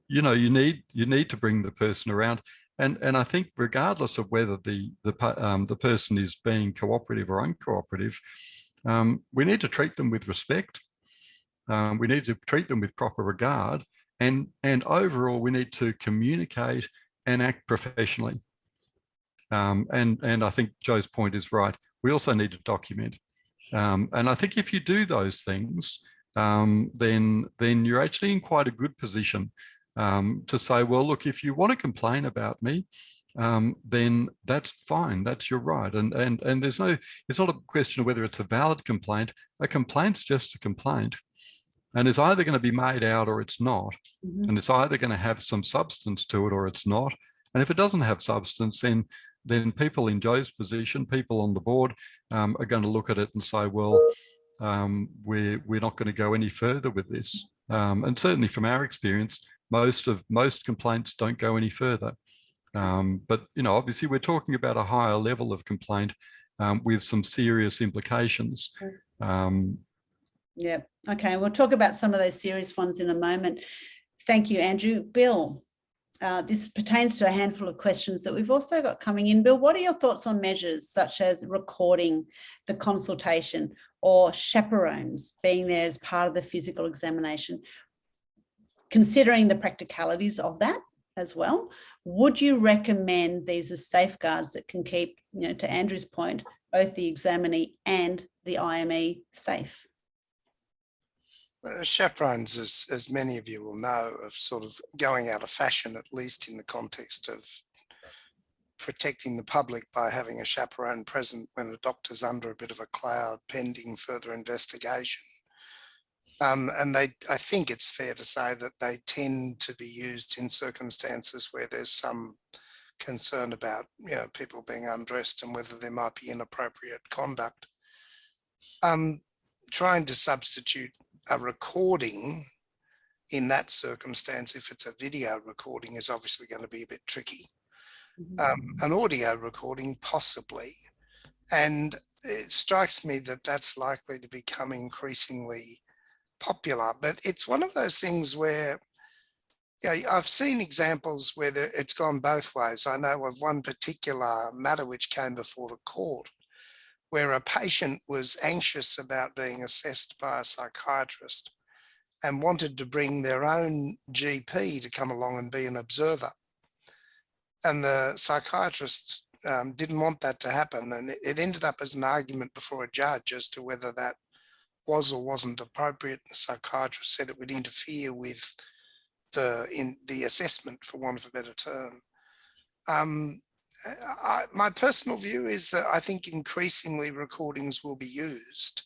you know, you need to bring the person around. And I think regardless of whether the person is being cooperative or uncooperative, we need to treat them with respect. We need to treat them with proper regard, and overall we need to communicate and act professionally. And I think Joe's point is right. We also need to document. And I think if you do those things, then you're actually in quite a good position to say, well, look, if you want to complain about me, then that's fine. That's your right. And it's not a question of whether it's a valid complaint. A complaint's just a complaint. And it's either going to be made out or it's not. Mm-hmm. And it's either going to have some substance to it or it's not. And if it doesn't have substance, then people in Joe's position, people on the board, are going to look at it and say, well, we're not going to go any further with this. And certainly from our experience, most complaints don't go any further. But, you know, obviously we're talking about a higher level of complaint with some serious implications.
Yeah. Okay. We'll talk about some of those serious ones in a moment. Thank you, Andrew. Bill, this pertains to a handful of questions that we've also got coming in. Bill, what are your thoughts on measures such as recording the consultation or chaperones being there as part of the physical examination? Considering the practicalities of that as well, would you recommend these as safeguards that can keep, you know, to Andrew's point, both the examinee and the IME safe?
Chaperones, as many of you will know, are sort of going out of fashion, at least in the context of protecting the public by having a chaperone present when a doctor's under a bit of a cloud pending further investigation. And I think it's fair to say that they tend to be used in circumstances where there's some concern about, you know, people being undressed and whether there might be inappropriate conduct. Trying to substitute a recording in that circumstance, if it's a video recording, is obviously going to be a bit tricky. An audio recording, possibly. And it strikes me that that's likely to become increasingly popular. But it's one of those things where, you know, I've seen examples where it's gone both ways. I know of one particular matter which came before the court where a patient was anxious about being assessed by a psychiatrist and wanted to bring their own GP to come along and be an observer. And the psychiatrist didn't want that to happen. And it ended up as an argument before a judge as to whether that was or wasn't appropriate. The psychiatrist said it would interfere with the assessment, for want of a better term. My personal view is that I think increasingly recordings will be used,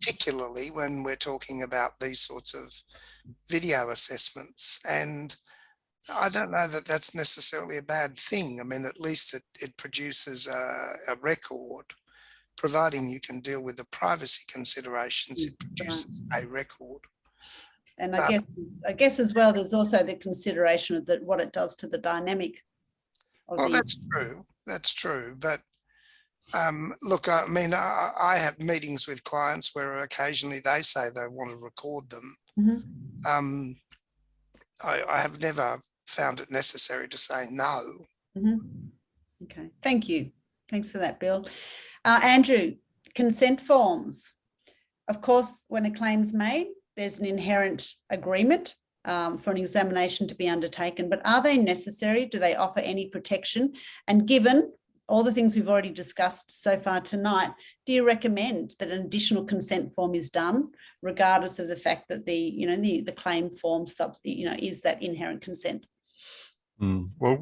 particularly when we're talking about these sorts of video assessments. And I don't know that that's necessarily a bad thing. I mean, at least it produces a record, providing you can deal with the privacy considerations, it produces a record.
And I guess as well, there's also the consideration of what it does to the dynamic.
Well, that's true. That's true. But look, I mean, I have meetings with clients where occasionally they say they want to record them. I have never found it necessary to say no.
Okay, thank you. Thanks for that, Bill. Andrew, consent forms. Of course, when a claim's made, there's an inherent agreement for an examination to be undertaken, but are they necessary? Do they offer any protection? And given all the things we've already discussed so far tonight, do you recommend that an additional consent form is done, regardless of the fact that the claim form is that inherent consent?
Well,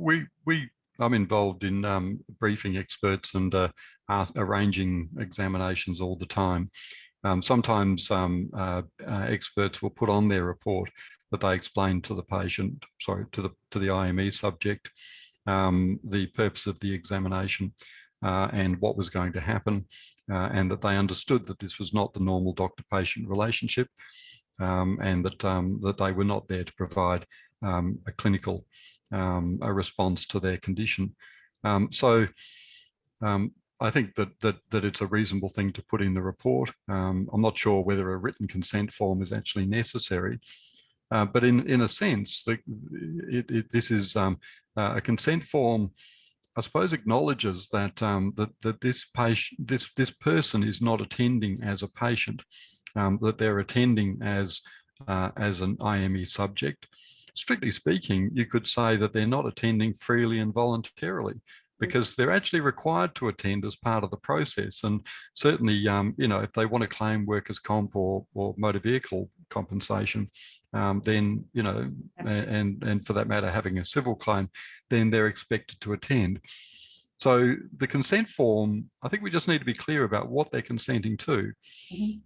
I'm involved in briefing experts and arranging examinations all the time. Sometimes experts will put on their report that they explain to the patient, to the IME subject, the purpose of the examination and what was going to happen, and that they understood that this was not the normal doctor-patient relationship, and that they were not there to provide a clinical a response to their condition. I think that it's a reasonable thing to put in the report. I'm not sure whether a written consent form is actually necessary, but in a sense, this is a consent form, I suppose, acknowledges that that this person is not attending as a patient, that they're attending as an IME subject. Strictly speaking, you could say that they're not attending freely and voluntarily, because they're actually required to attend as part of the process. And certainly, if they want to claim workers' comp or motor vehicle compensation, then, and for that matter, having a civil claim, then they're expected to attend. So the consent form, I think we just need to be clear about what they're consenting to.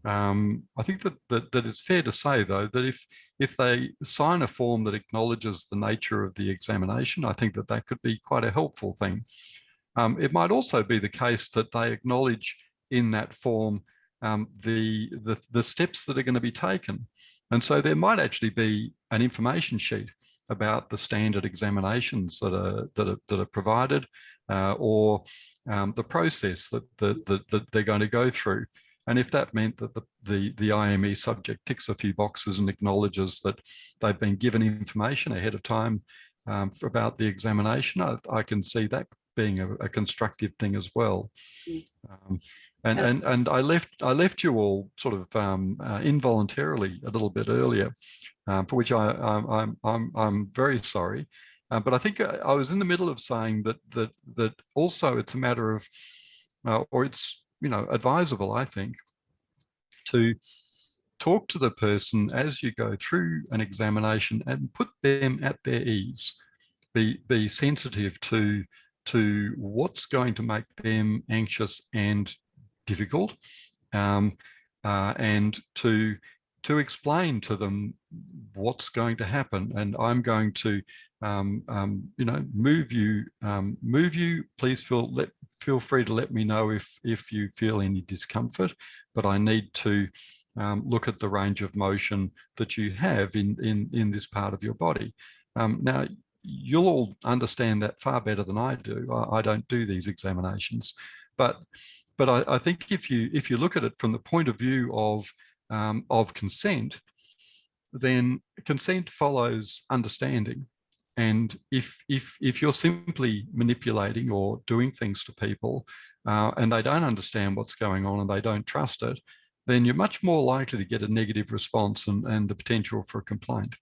I think that it's fair to say, though, that if they sign a form that acknowledges the nature of the examination, I think that could be quite a helpful thing. It might also be the case that they acknowledge in that form the steps that are going to be taken. And so there might actually be an information sheet about the standard examinations that are provided, or the process that they're going to go through. And if that meant that the IME subject ticks a few boxes and acknowledges that they've been given information ahead of time about the examination, I can see that being a constructive thing as well. And I left you all sort of involuntarily a little bit earlier, for which I'm very sorry. But I think I was in the middle of saying that also it's a matter of, or it's advisable, I think, to talk to the person as you go through an examination and put them at their ease. Be sensitive to what's going to make them anxious and difficult, and to to explain to them what's going to happen, and I'm going to move you. Please feel free to let me know if you feel any discomfort, but I need to look at the range of motion that you have in this part of your body. Now, you'll all understand that far better than I do. I don't do these examinations, but I think if you look at it from the point of view of consent, then consent follows understanding. And if you're simply manipulating or doing things to people and they don't understand what's going on and they don't trust it, then you're much more likely to get a negative response and the potential for a complaint.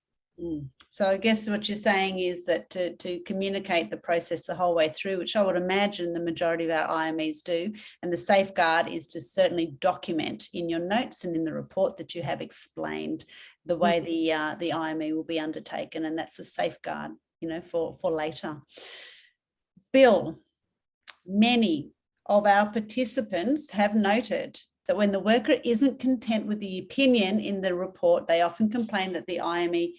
So I guess what you're saying is that to communicate the process the whole way through, which I would imagine the majority of our IMEs do, and the safeguard is to certainly document in your notes and in the report that you have explained the way the IME will be undertaken, and that's a safeguard, for later. Bill, many of our participants have noted that when the worker isn't content with the opinion in the report, they often complain that the IME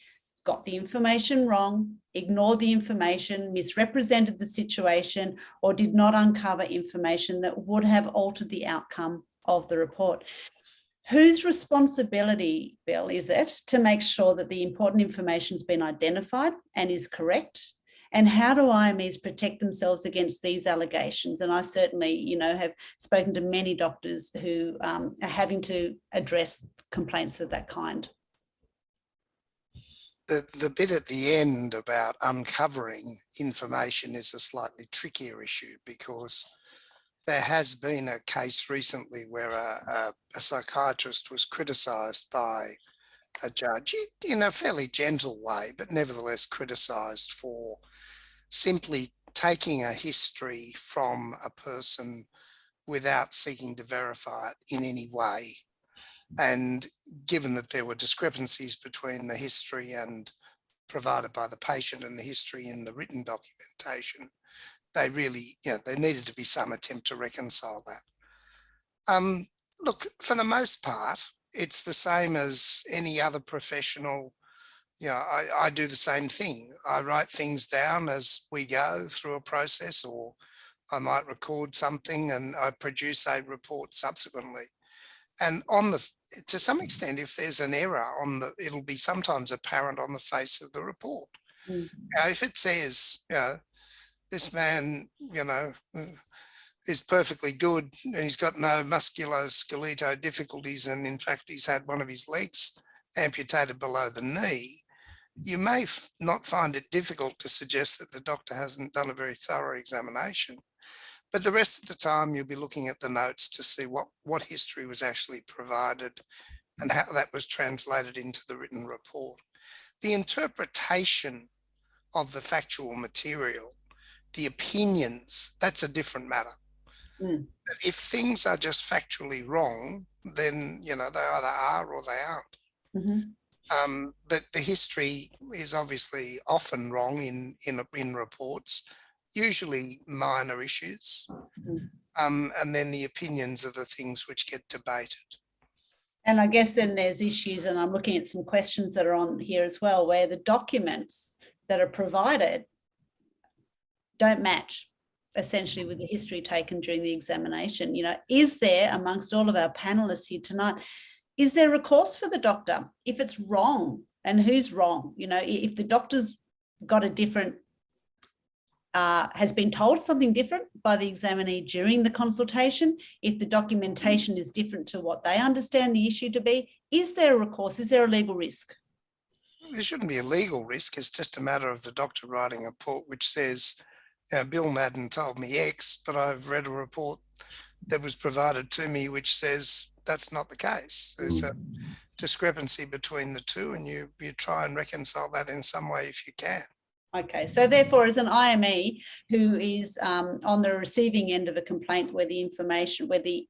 got the information wrong, ignored the information, misrepresented the situation, or did not uncover information that would have altered the outcome of the report. Whose responsibility, Bill, is it to make sure that the important information has been identified and is correct? And how do IMEs protect themselves against these allegations? And I certainly, have spoken to many doctors who are having to address complaints of that kind.
The bit at the end about uncovering information is a slightly trickier issue, because there has been a case recently where a psychiatrist was criticised by a judge in a fairly gentle way, but nevertheless criticised for simply taking a history from a person without seeking to verify it in any way. And given that there were discrepancies between the history and provided by the patient and the history in the written documentation, they really, there needed to be some attempt to reconcile that. Look, for the most part, it's the same as any other professional. I do the same thing. I write things down as we go through a process, or I might record something and I produce a report subsequently. And to some extent, if there's an error it'll be sometimes apparent on the face of the report. If it says, this man, is perfectly good and he's got no musculoskeletal difficulties, and in fact, he's had one of his legs amputated below the knee, you may not find it difficult to suggest that the doctor hasn't done a very thorough examination. But the rest of the time, you'll be looking at the notes to see what history was actually provided and how that was translated into the written report. The interpretation of the factual material, the opinions, that's a different matter. If things are just factually wrong, then, they either are or they aren't. But the history is obviously often wrong in reports, usually minor issues. And then the opinions are the things which get debated.
And I guess then there's issues, and I'm looking at some questions that are on here as well, where the documents that are provided don't match essentially with the history taken during the examination. Is there, amongst all of our panelists here tonight, is there recourse for the doctor if it's wrong? And who's wrong? If the doctor's got a different has been told something different by the examinee during the consultation, if the documentation is different to what they understand the issue to be, is there a recourse? Is there a legal risk?
There shouldn't be a legal risk. It's just a matter of the doctor writing a report which says, Bill Madden told me X, but I've read a report that was provided to me which says that's not the case. There's a discrepancy between the two, and you try and reconcile that in some way if you can.
Okay, so therefore, as an IME who is on the receiving end of a complaint where the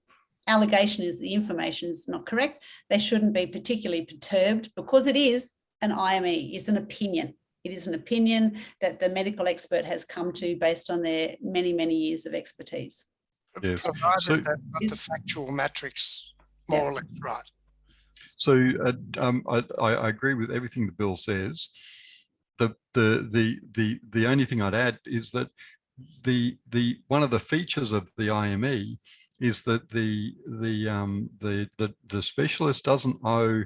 allegation is the information is not correct, they shouldn't be particularly perturbed, because it is an IME, it's an opinion. It is an opinion that the medical expert has come to based on their many, many years of expertise.
Yes.
Provided that the factual matrix more or less right.
So I agree with everything the bill says. The only thing I'd add is that one of the features of the IME is that the specialist doesn't owe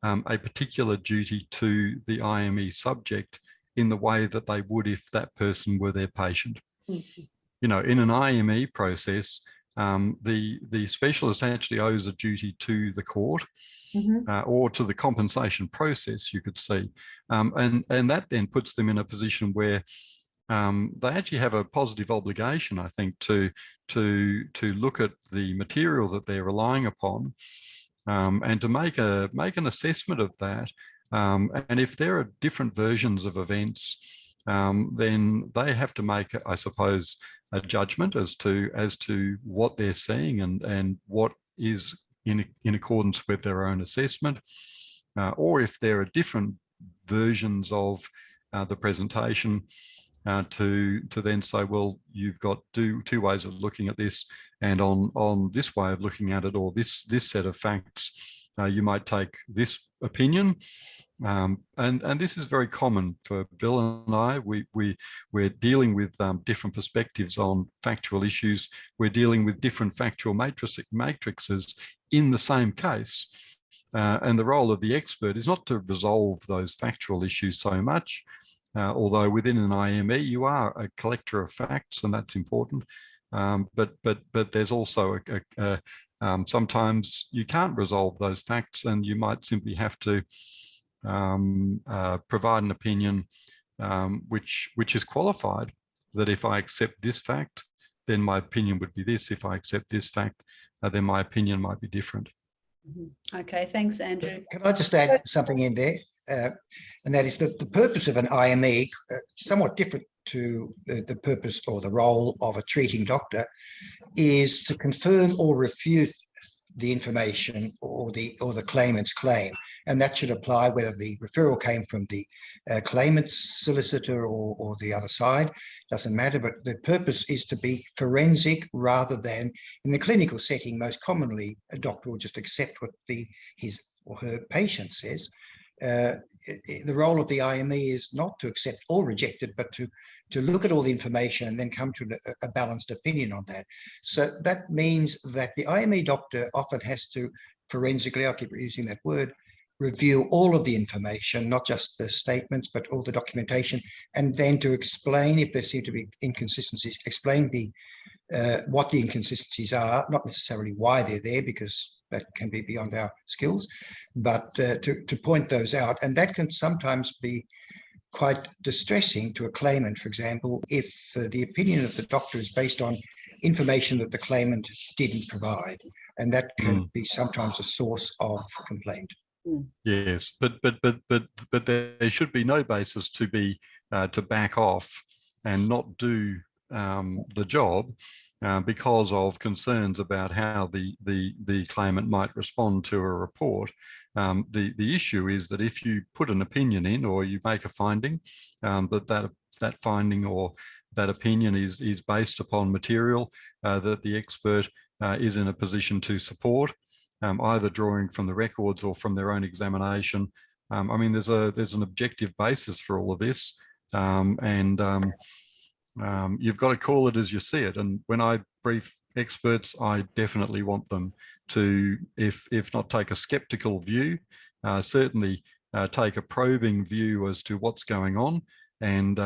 a particular duty to the IME subject in the way that they would if that person were their patient.
Mm-hmm.
You know, in an IME process, the specialist actually owes a duty to the court.
Mm-hmm.
Or to the compensation process, you could see. And that then puts them in a position where they actually have a positive obligation, I think, to look at the material that they're relying upon and to make an assessment of that. And if there are different versions of events, then they have to make, I suppose, a judgment as to what they're seeing and what is in accordance with their own assessment, or if there are different versions of the presentation, to then say, well, you've got two ways of looking at this, and on this way of looking at it, or this set of facts, you might take this opinion. And this is very common for Bill and I. We're dealing with different perspectives on factual issues. We're dealing with different factual matrices in the same case. And the role of the expert is not to resolve those factual issues so much, although within an IME, you are a collector of facts, and that's important. But there's also sometimes you can't resolve those facts, and you might simply have to provide an opinion which is qualified, that if I accept this fact, then my opinion would be this. If I accept this fact, then my opinion might be different.
Okay, thanks, Andrew.
Can I just add something in there? And that is that the purpose of an IME, somewhat different to the purpose or the role of a treating doctor, is to confirm or refute the information or the claimant's claim, and that should apply whether the referral came from the claimant's solicitor or the other side. Doesn't matter, but the purpose is to be forensic rather than in the clinical setting. Most commonly, a doctor will just accept what his or her patient says. The role of the IME is not to accept or reject it, but to look at all the information and then come to a balanced opinion on that. So that means that the IME doctor often has to forensically, I keep using that word, review all of the information, not just the statements, but all the documentation, and then to explain if there seem to be inconsistencies, explain what the inconsistencies are, not necessarily why they're there, because that can be beyond our skills, but to point those out. And that can sometimes be quite distressing to a claimant, for example, if the opinion of the doctor is based on information that the claimant didn't provide. And that can be sometimes a source of complaint.
Yes, but there should be no basis to back off and not do the job because of concerns about how the claimant might respond to a report. The issue is that if you put an opinion in, or you make a finding, that finding or that opinion is based upon material that the expert is in a position to support, either drawing from the records or from their own examination. I mean, there's an objective basis for all of this, you've got to call it as you see it. And when I brief experts, I definitely want them to, if not take a skeptical view, certainly take a probing view as to what's going on, and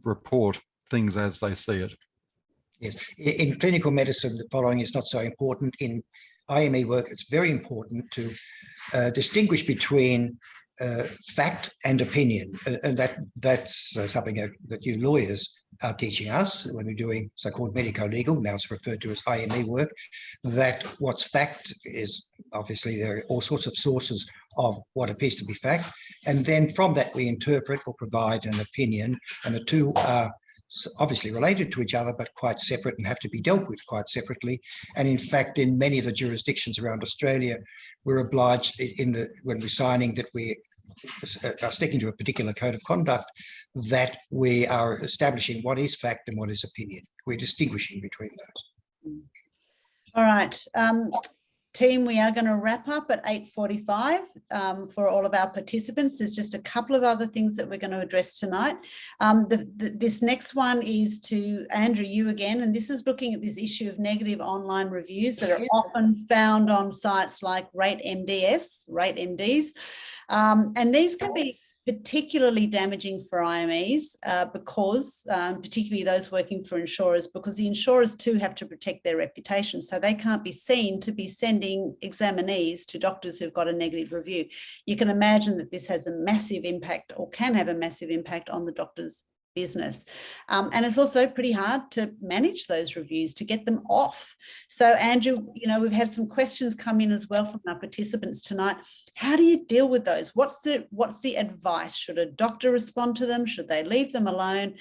report things as they see it.
Yes, in clinical medicine, the following is not so important. In IME work, it's very important to distinguish between fact and opinion, and that's something that you lawyers are teaching us when we're doing so-called medico-legal, now it's referred to as IME work, that what's fact is, obviously there are all sorts of sources of what appears to be fact, and then from that we interpret or provide an opinion, and the two are obviously related to each other, but quite separate and have to be dealt with quite separately. And in fact, in many of the jurisdictions around Australia, we're obliged when we're signing that we are sticking to a particular code of conduct, that we are establishing what is fact and what is opinion. We're distinguishing between those.
All right. Team, we are going to wrap up at 8:45 for all of our participants. There's just a couple of other things that we're going to address tonight. This next one is to Andrew, you again, and this is looking at this issue of negative online reviews that are often found on sites like Rate MDs, and these can be particularly damaging for IMEs because, particularly those working for insurers, because the insurers too have to protect their reputation. So they can't be seen to be sending examinees to doctors who've got a negative review. You can imagine that this has a massive impact, or can have a massive impact, on the doctor's business. And it's also pretty hard to manage those reviews, to get them off. So Andrew, you know, we've had some questions come in as well from our participants tonight. How do you deal with those? What's the advice? Should a doctor respond to them? Should they leave them alone?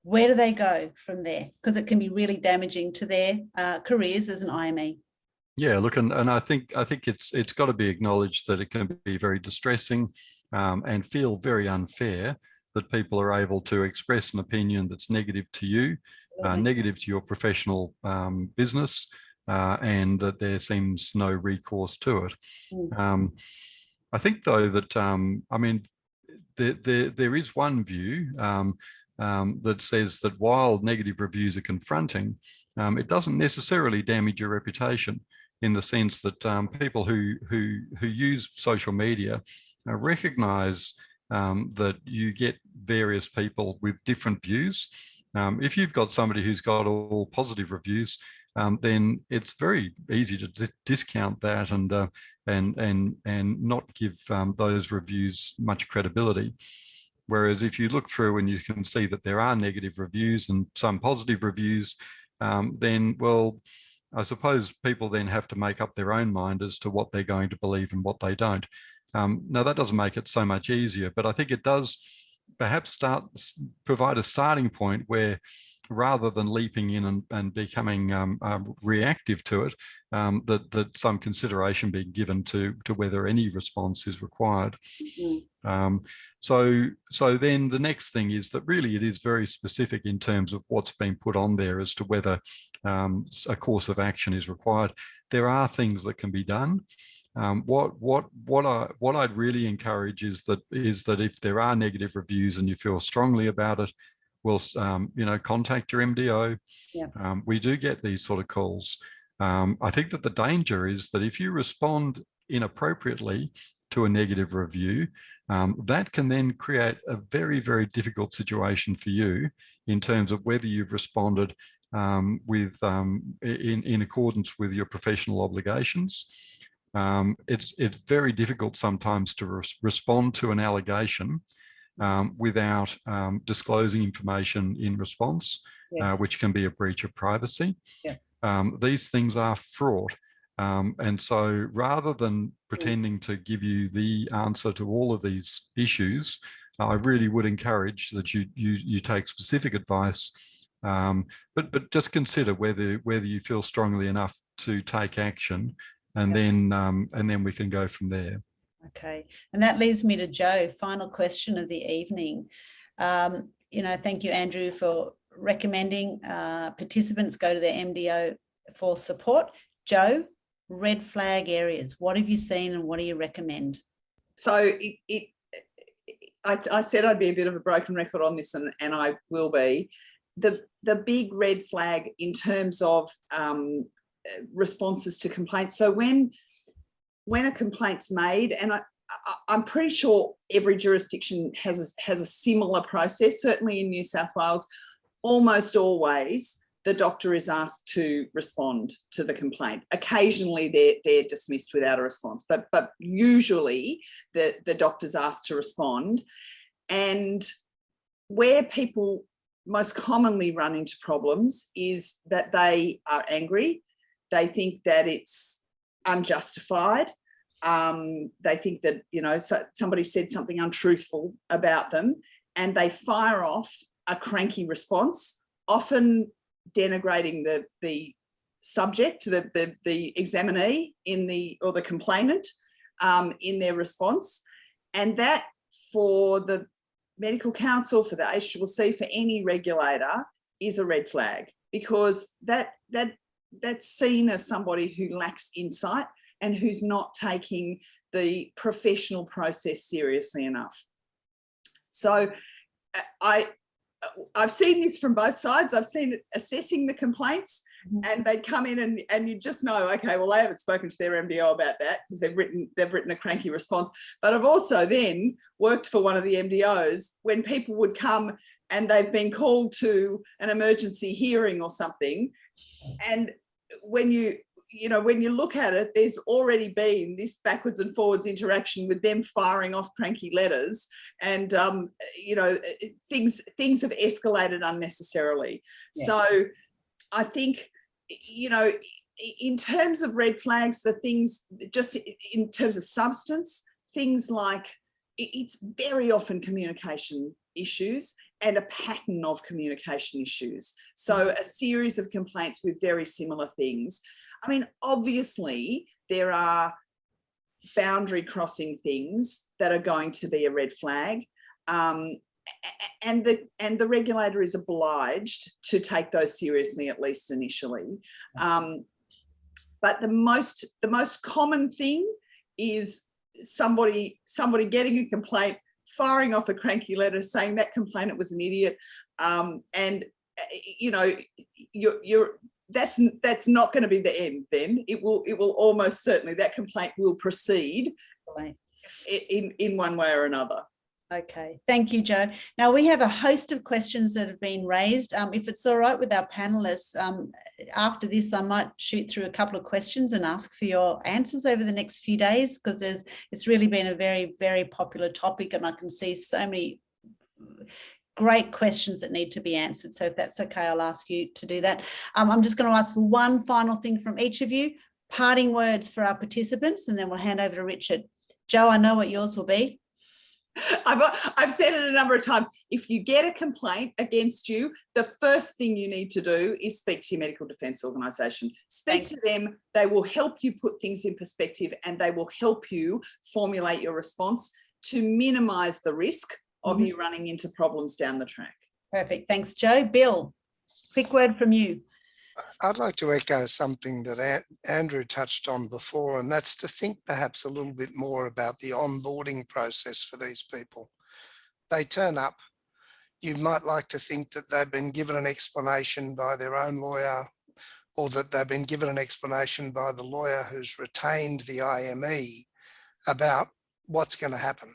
Where do they go from there? Because it can be really damaging to their careers as an IME.
Yeah, look, and I think it's got to be acknowledged that it can be very distressing and feel very unfair that people are able to express an opinion that's negative to you, negative to your professional business, and that there seems no recourse to it. I think, though, that I mean, there is one view that says that while negative reviews are confronting, it doesn't necessarily damage your reputation, in the sense that people who use social media recognise that you get various people with different views. If you've got somebody who's got all positive reviews, then it's very easy to discount that and not give those reviews much credibility. Whereas if you look through and you can see that there are negative reviews and some positive reviews, then, well, I suppose people then have to make up their own mind as to what they're going to believe and what they don't. Now, that doesn't make it so much easier, but I think it does perhaps provide a starting point where, rather than leaping in and becoming reactive to it, that some consideration being given to whether any response is required. So then the next thing is that really it is very specific in terms of what's been put on there as to whether a course of action is required. There are things that can be done. What I'd really encourage is that if there are negative reviews and you feel strongly about it, well, you know, contact your MDO. Yeah. We do get these sort of calls. I think that the danger is that if you respond inappropriately to a negative review, that can then create a very, very difficult situation for you in terms of whether you've responded in accordance with your professional obligations. It's very difficult sometimes to respond to an allegation without disclosing information in response, yes, which can be a breach of privacy. Yeah. These things are fraught. And so rather than pretending to give you the answer to all of these issues, I really would encourage that you take specific advice, but just consider whether you feel strongly enough to take action, and then we can go from there.
Okay, and that leads me to Joe. Final question of the evening. You know, thank you, Andrew, for recommending participants go to their MDO for support. Joe, red flag areas. What have you seen, and what do you recommend?
So I said I'd be a bit of a broken record on this, and I will be. The big red flag in terms of responses to complaints. So when a complaint's made, and I'm pretty sure every jurisdiction has a similar process, certainly in New South Wales, almost always the doctor is asked to respond to the complaint. Occasionally they're dismissed without a response, but usually the doctor's asked to respond. And where people most commonly run into problems is that they are angry. They think that it's unjustified. They think that, you know, somebody said something untruthful about them, and they fire off a cranky response, often denigrating the subject, the examinee or the complainant in their response. And that, for the Medical Council, for the ACCC, for any regulator, is a red flag, because that seen as somebody who lacks insight and who's not taking the professional process seriously enough. So I've seen this from both sides. I've seen it assessing the complaints, and they'd come in and you just know, okay, well, they haven't spoken to their MDO about that because they've written a cranky response. But I've also then worked for one of the MDOs when people would come and they've been called to an emergency hearing or something, and when you look at it, there's already been this backwards and forwards interaction with them firing off cranky letters, and things have escalated unnecessarily. Yeah. So I think, in terms of red flags, the things, just in terms of substance, things like it's very often communication issues and a pattern of communication issues. So a series of complaints with very similar things. I mean, obviously, there are boundary crossing things that are going to be a red flag. And the regulator is obliged to take those seriously, at least initially. But the most common thing is somebody getting a complaint, firing off a cranky letter, saying that complainant was an idiot, that's not going to be the end. Then it will almost certainly, that complaint will proceed in one way or another.
Okay, thank you, Jo. Now we have a host of questions that have been raised. If it's all right with our panelists, after this I might shoot through a couple of questions and ask for your answers over the next few days, because it's really been a very, very popular topic, and I can see so many great questions that need to be answered. So if that's okay, I'll ask you to do that. I'm just going to ask for one final thing from each of you, parting words for our participants, and then we'll hand over to Richard. Jo, I know what yours will be.
I've said it a number of times. If you get a complaint against you, the first thing you need to do is speak to your medical defence organisation. Speak to them. They will help you put things in perspective, and they will help you formulate your response to minimise the risk of you running into problems down the track.
Perfect. Thanks, Jo. Bill, quick word from you.
I'd like to echo something that Andrew touched on before, and that's to think perhaps a little bit more about the onboarding process for these people. They turn up. You might like to think that they've been given an explanation by their own lawyer, or that they've been given an explanation by the lawyer who's retained the IME about what's going to happen.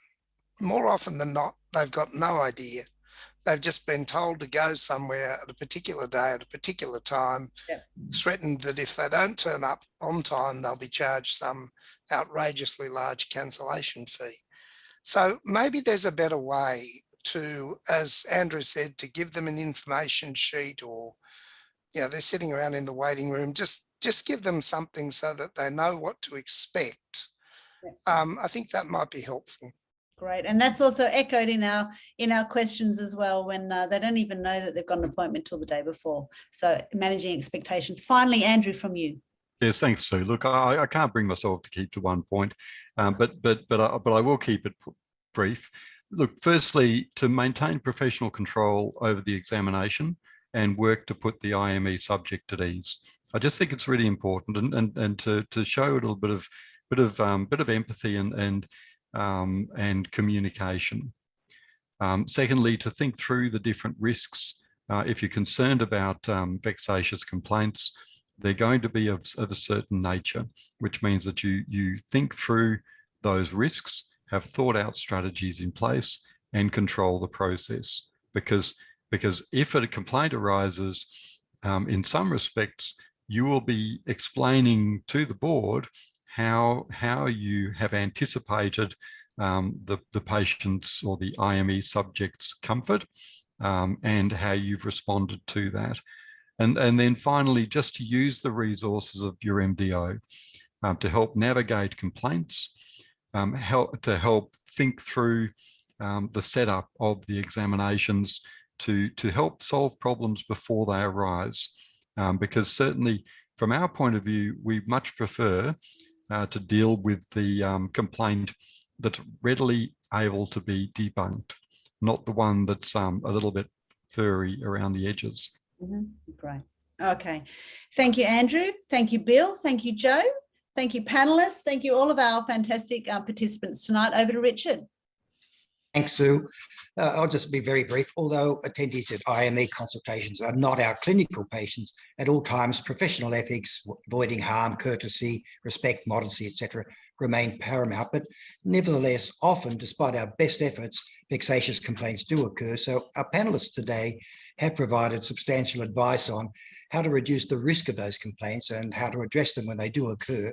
More often than not, they've got no idea. They've just been told to go somewhere at a particular day at a particular time, threatened that if they don't turn up on time, they'll be charged some outrageously large cancellation fee. So maybe there's a better way to, as Andrew said, to give them an information sheet, or, they're sitting around in the waiting room, just give them something so that they know what to expect. I think that might be helpful.
Great. And that's also echoed in our questions as well, when they don't even know that they've got an appointment till the day before. So managing expectations. Finally, Andrew, from you.
Yes, thanks, Sue. Look, I can't bring myself to keep to one point, but I will keep it brief. Look, firstly, to maintain professional control over the examination and work to put the IME subject at ease. I just think it's really important, and to show a little bit of empathy and communication. Secondly, to think through the different risks. If you're concerned about vexatious complaints, they're going to be of a certain nature, which means that you think through those risks, have thought out strategies in place, and control the process. Because if a complaint arises, in some respects, you will be explaining to the board how you have anticipated the patient's or the IME subject's comfort, and how you've responded to that. And then finally, just to use the resources of your MDO to help navigate complaints, to help think through the setup of the examinations, to help solve problems before they arise. Because certainly from our point of view, we much prefer to deal with the complaint that's readily able to be debunked, not the one that's a little bit furry around the edges.
Great. Okay. Thank you, Andrew. Thank you, Bill. Thank you, Joe. Thank you, panelists. Thank you, all of our fantastic participants tonight. Over to Richard.
Thanks, Sue. I'll just be very brief. Although attendees at IME consultations are not our clinical patients, at all times professional ethics, avoiding harm, courtesy, respect, modesty, etc., remain paramount. But nevertheless, often, despite our best efforts, vexatious complaints do occur. So our panelists today have provided substantial advice on how to reduce the risk of those complaints and how to address them when they do occur.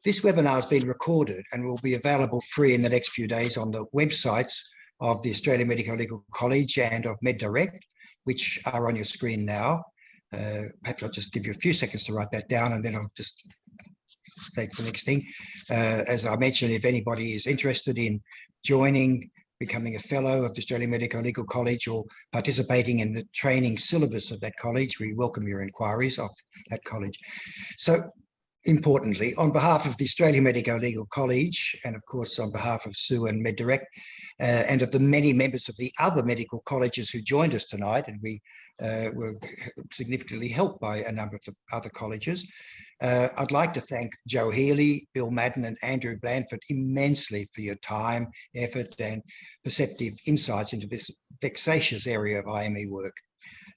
This webinar has been recorded and will be available free in the next few days on the websites of the Australian Medicolegal College and of MEDirect, which are on your screen now. Perhaps I'll just give you a few seconds to write that down, and then I'll just take the next thing. As I mentioned, if anybody is interested in joining, becoming a fellow of the Australian Medicolegal College or participating in the training syllabus of that college, we welcome your inquiries of that college. So, importantly, on behalf of the Australian Medicolegal College, and of course on behalf of Sue and MEDirect, and of the many members of the other medical colleges who joined us tonight, and we were significantly helped by a number of the other colleges, I'd like to thank Joe Healy, Bill Madden and Andrew Blandford immensely for your time, effort and perceptive insights into this vexatious area of IME work.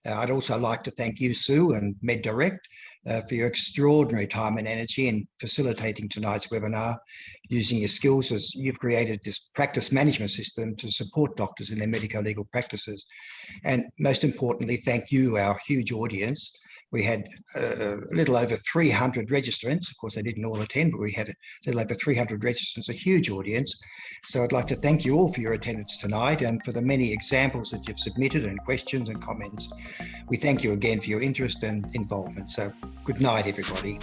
I'd also like to thank you, Sue, and MEDirect for your extraordinary time and energy in facilitating tonight's webinar, using your skills as you've created this practice management system to support doctors in their medico-legal practices. And most importantly, thank you, our huge audience. We had a little over 300 registrants. Of course, they didn't all attend, but we had a little over 300 registrants, a huge audience. So I'd like to thank you all for your attendance tonight and for the many examples that you've submitted and questions and comments. We thank you again for your interest and involvement. So good night, everybody.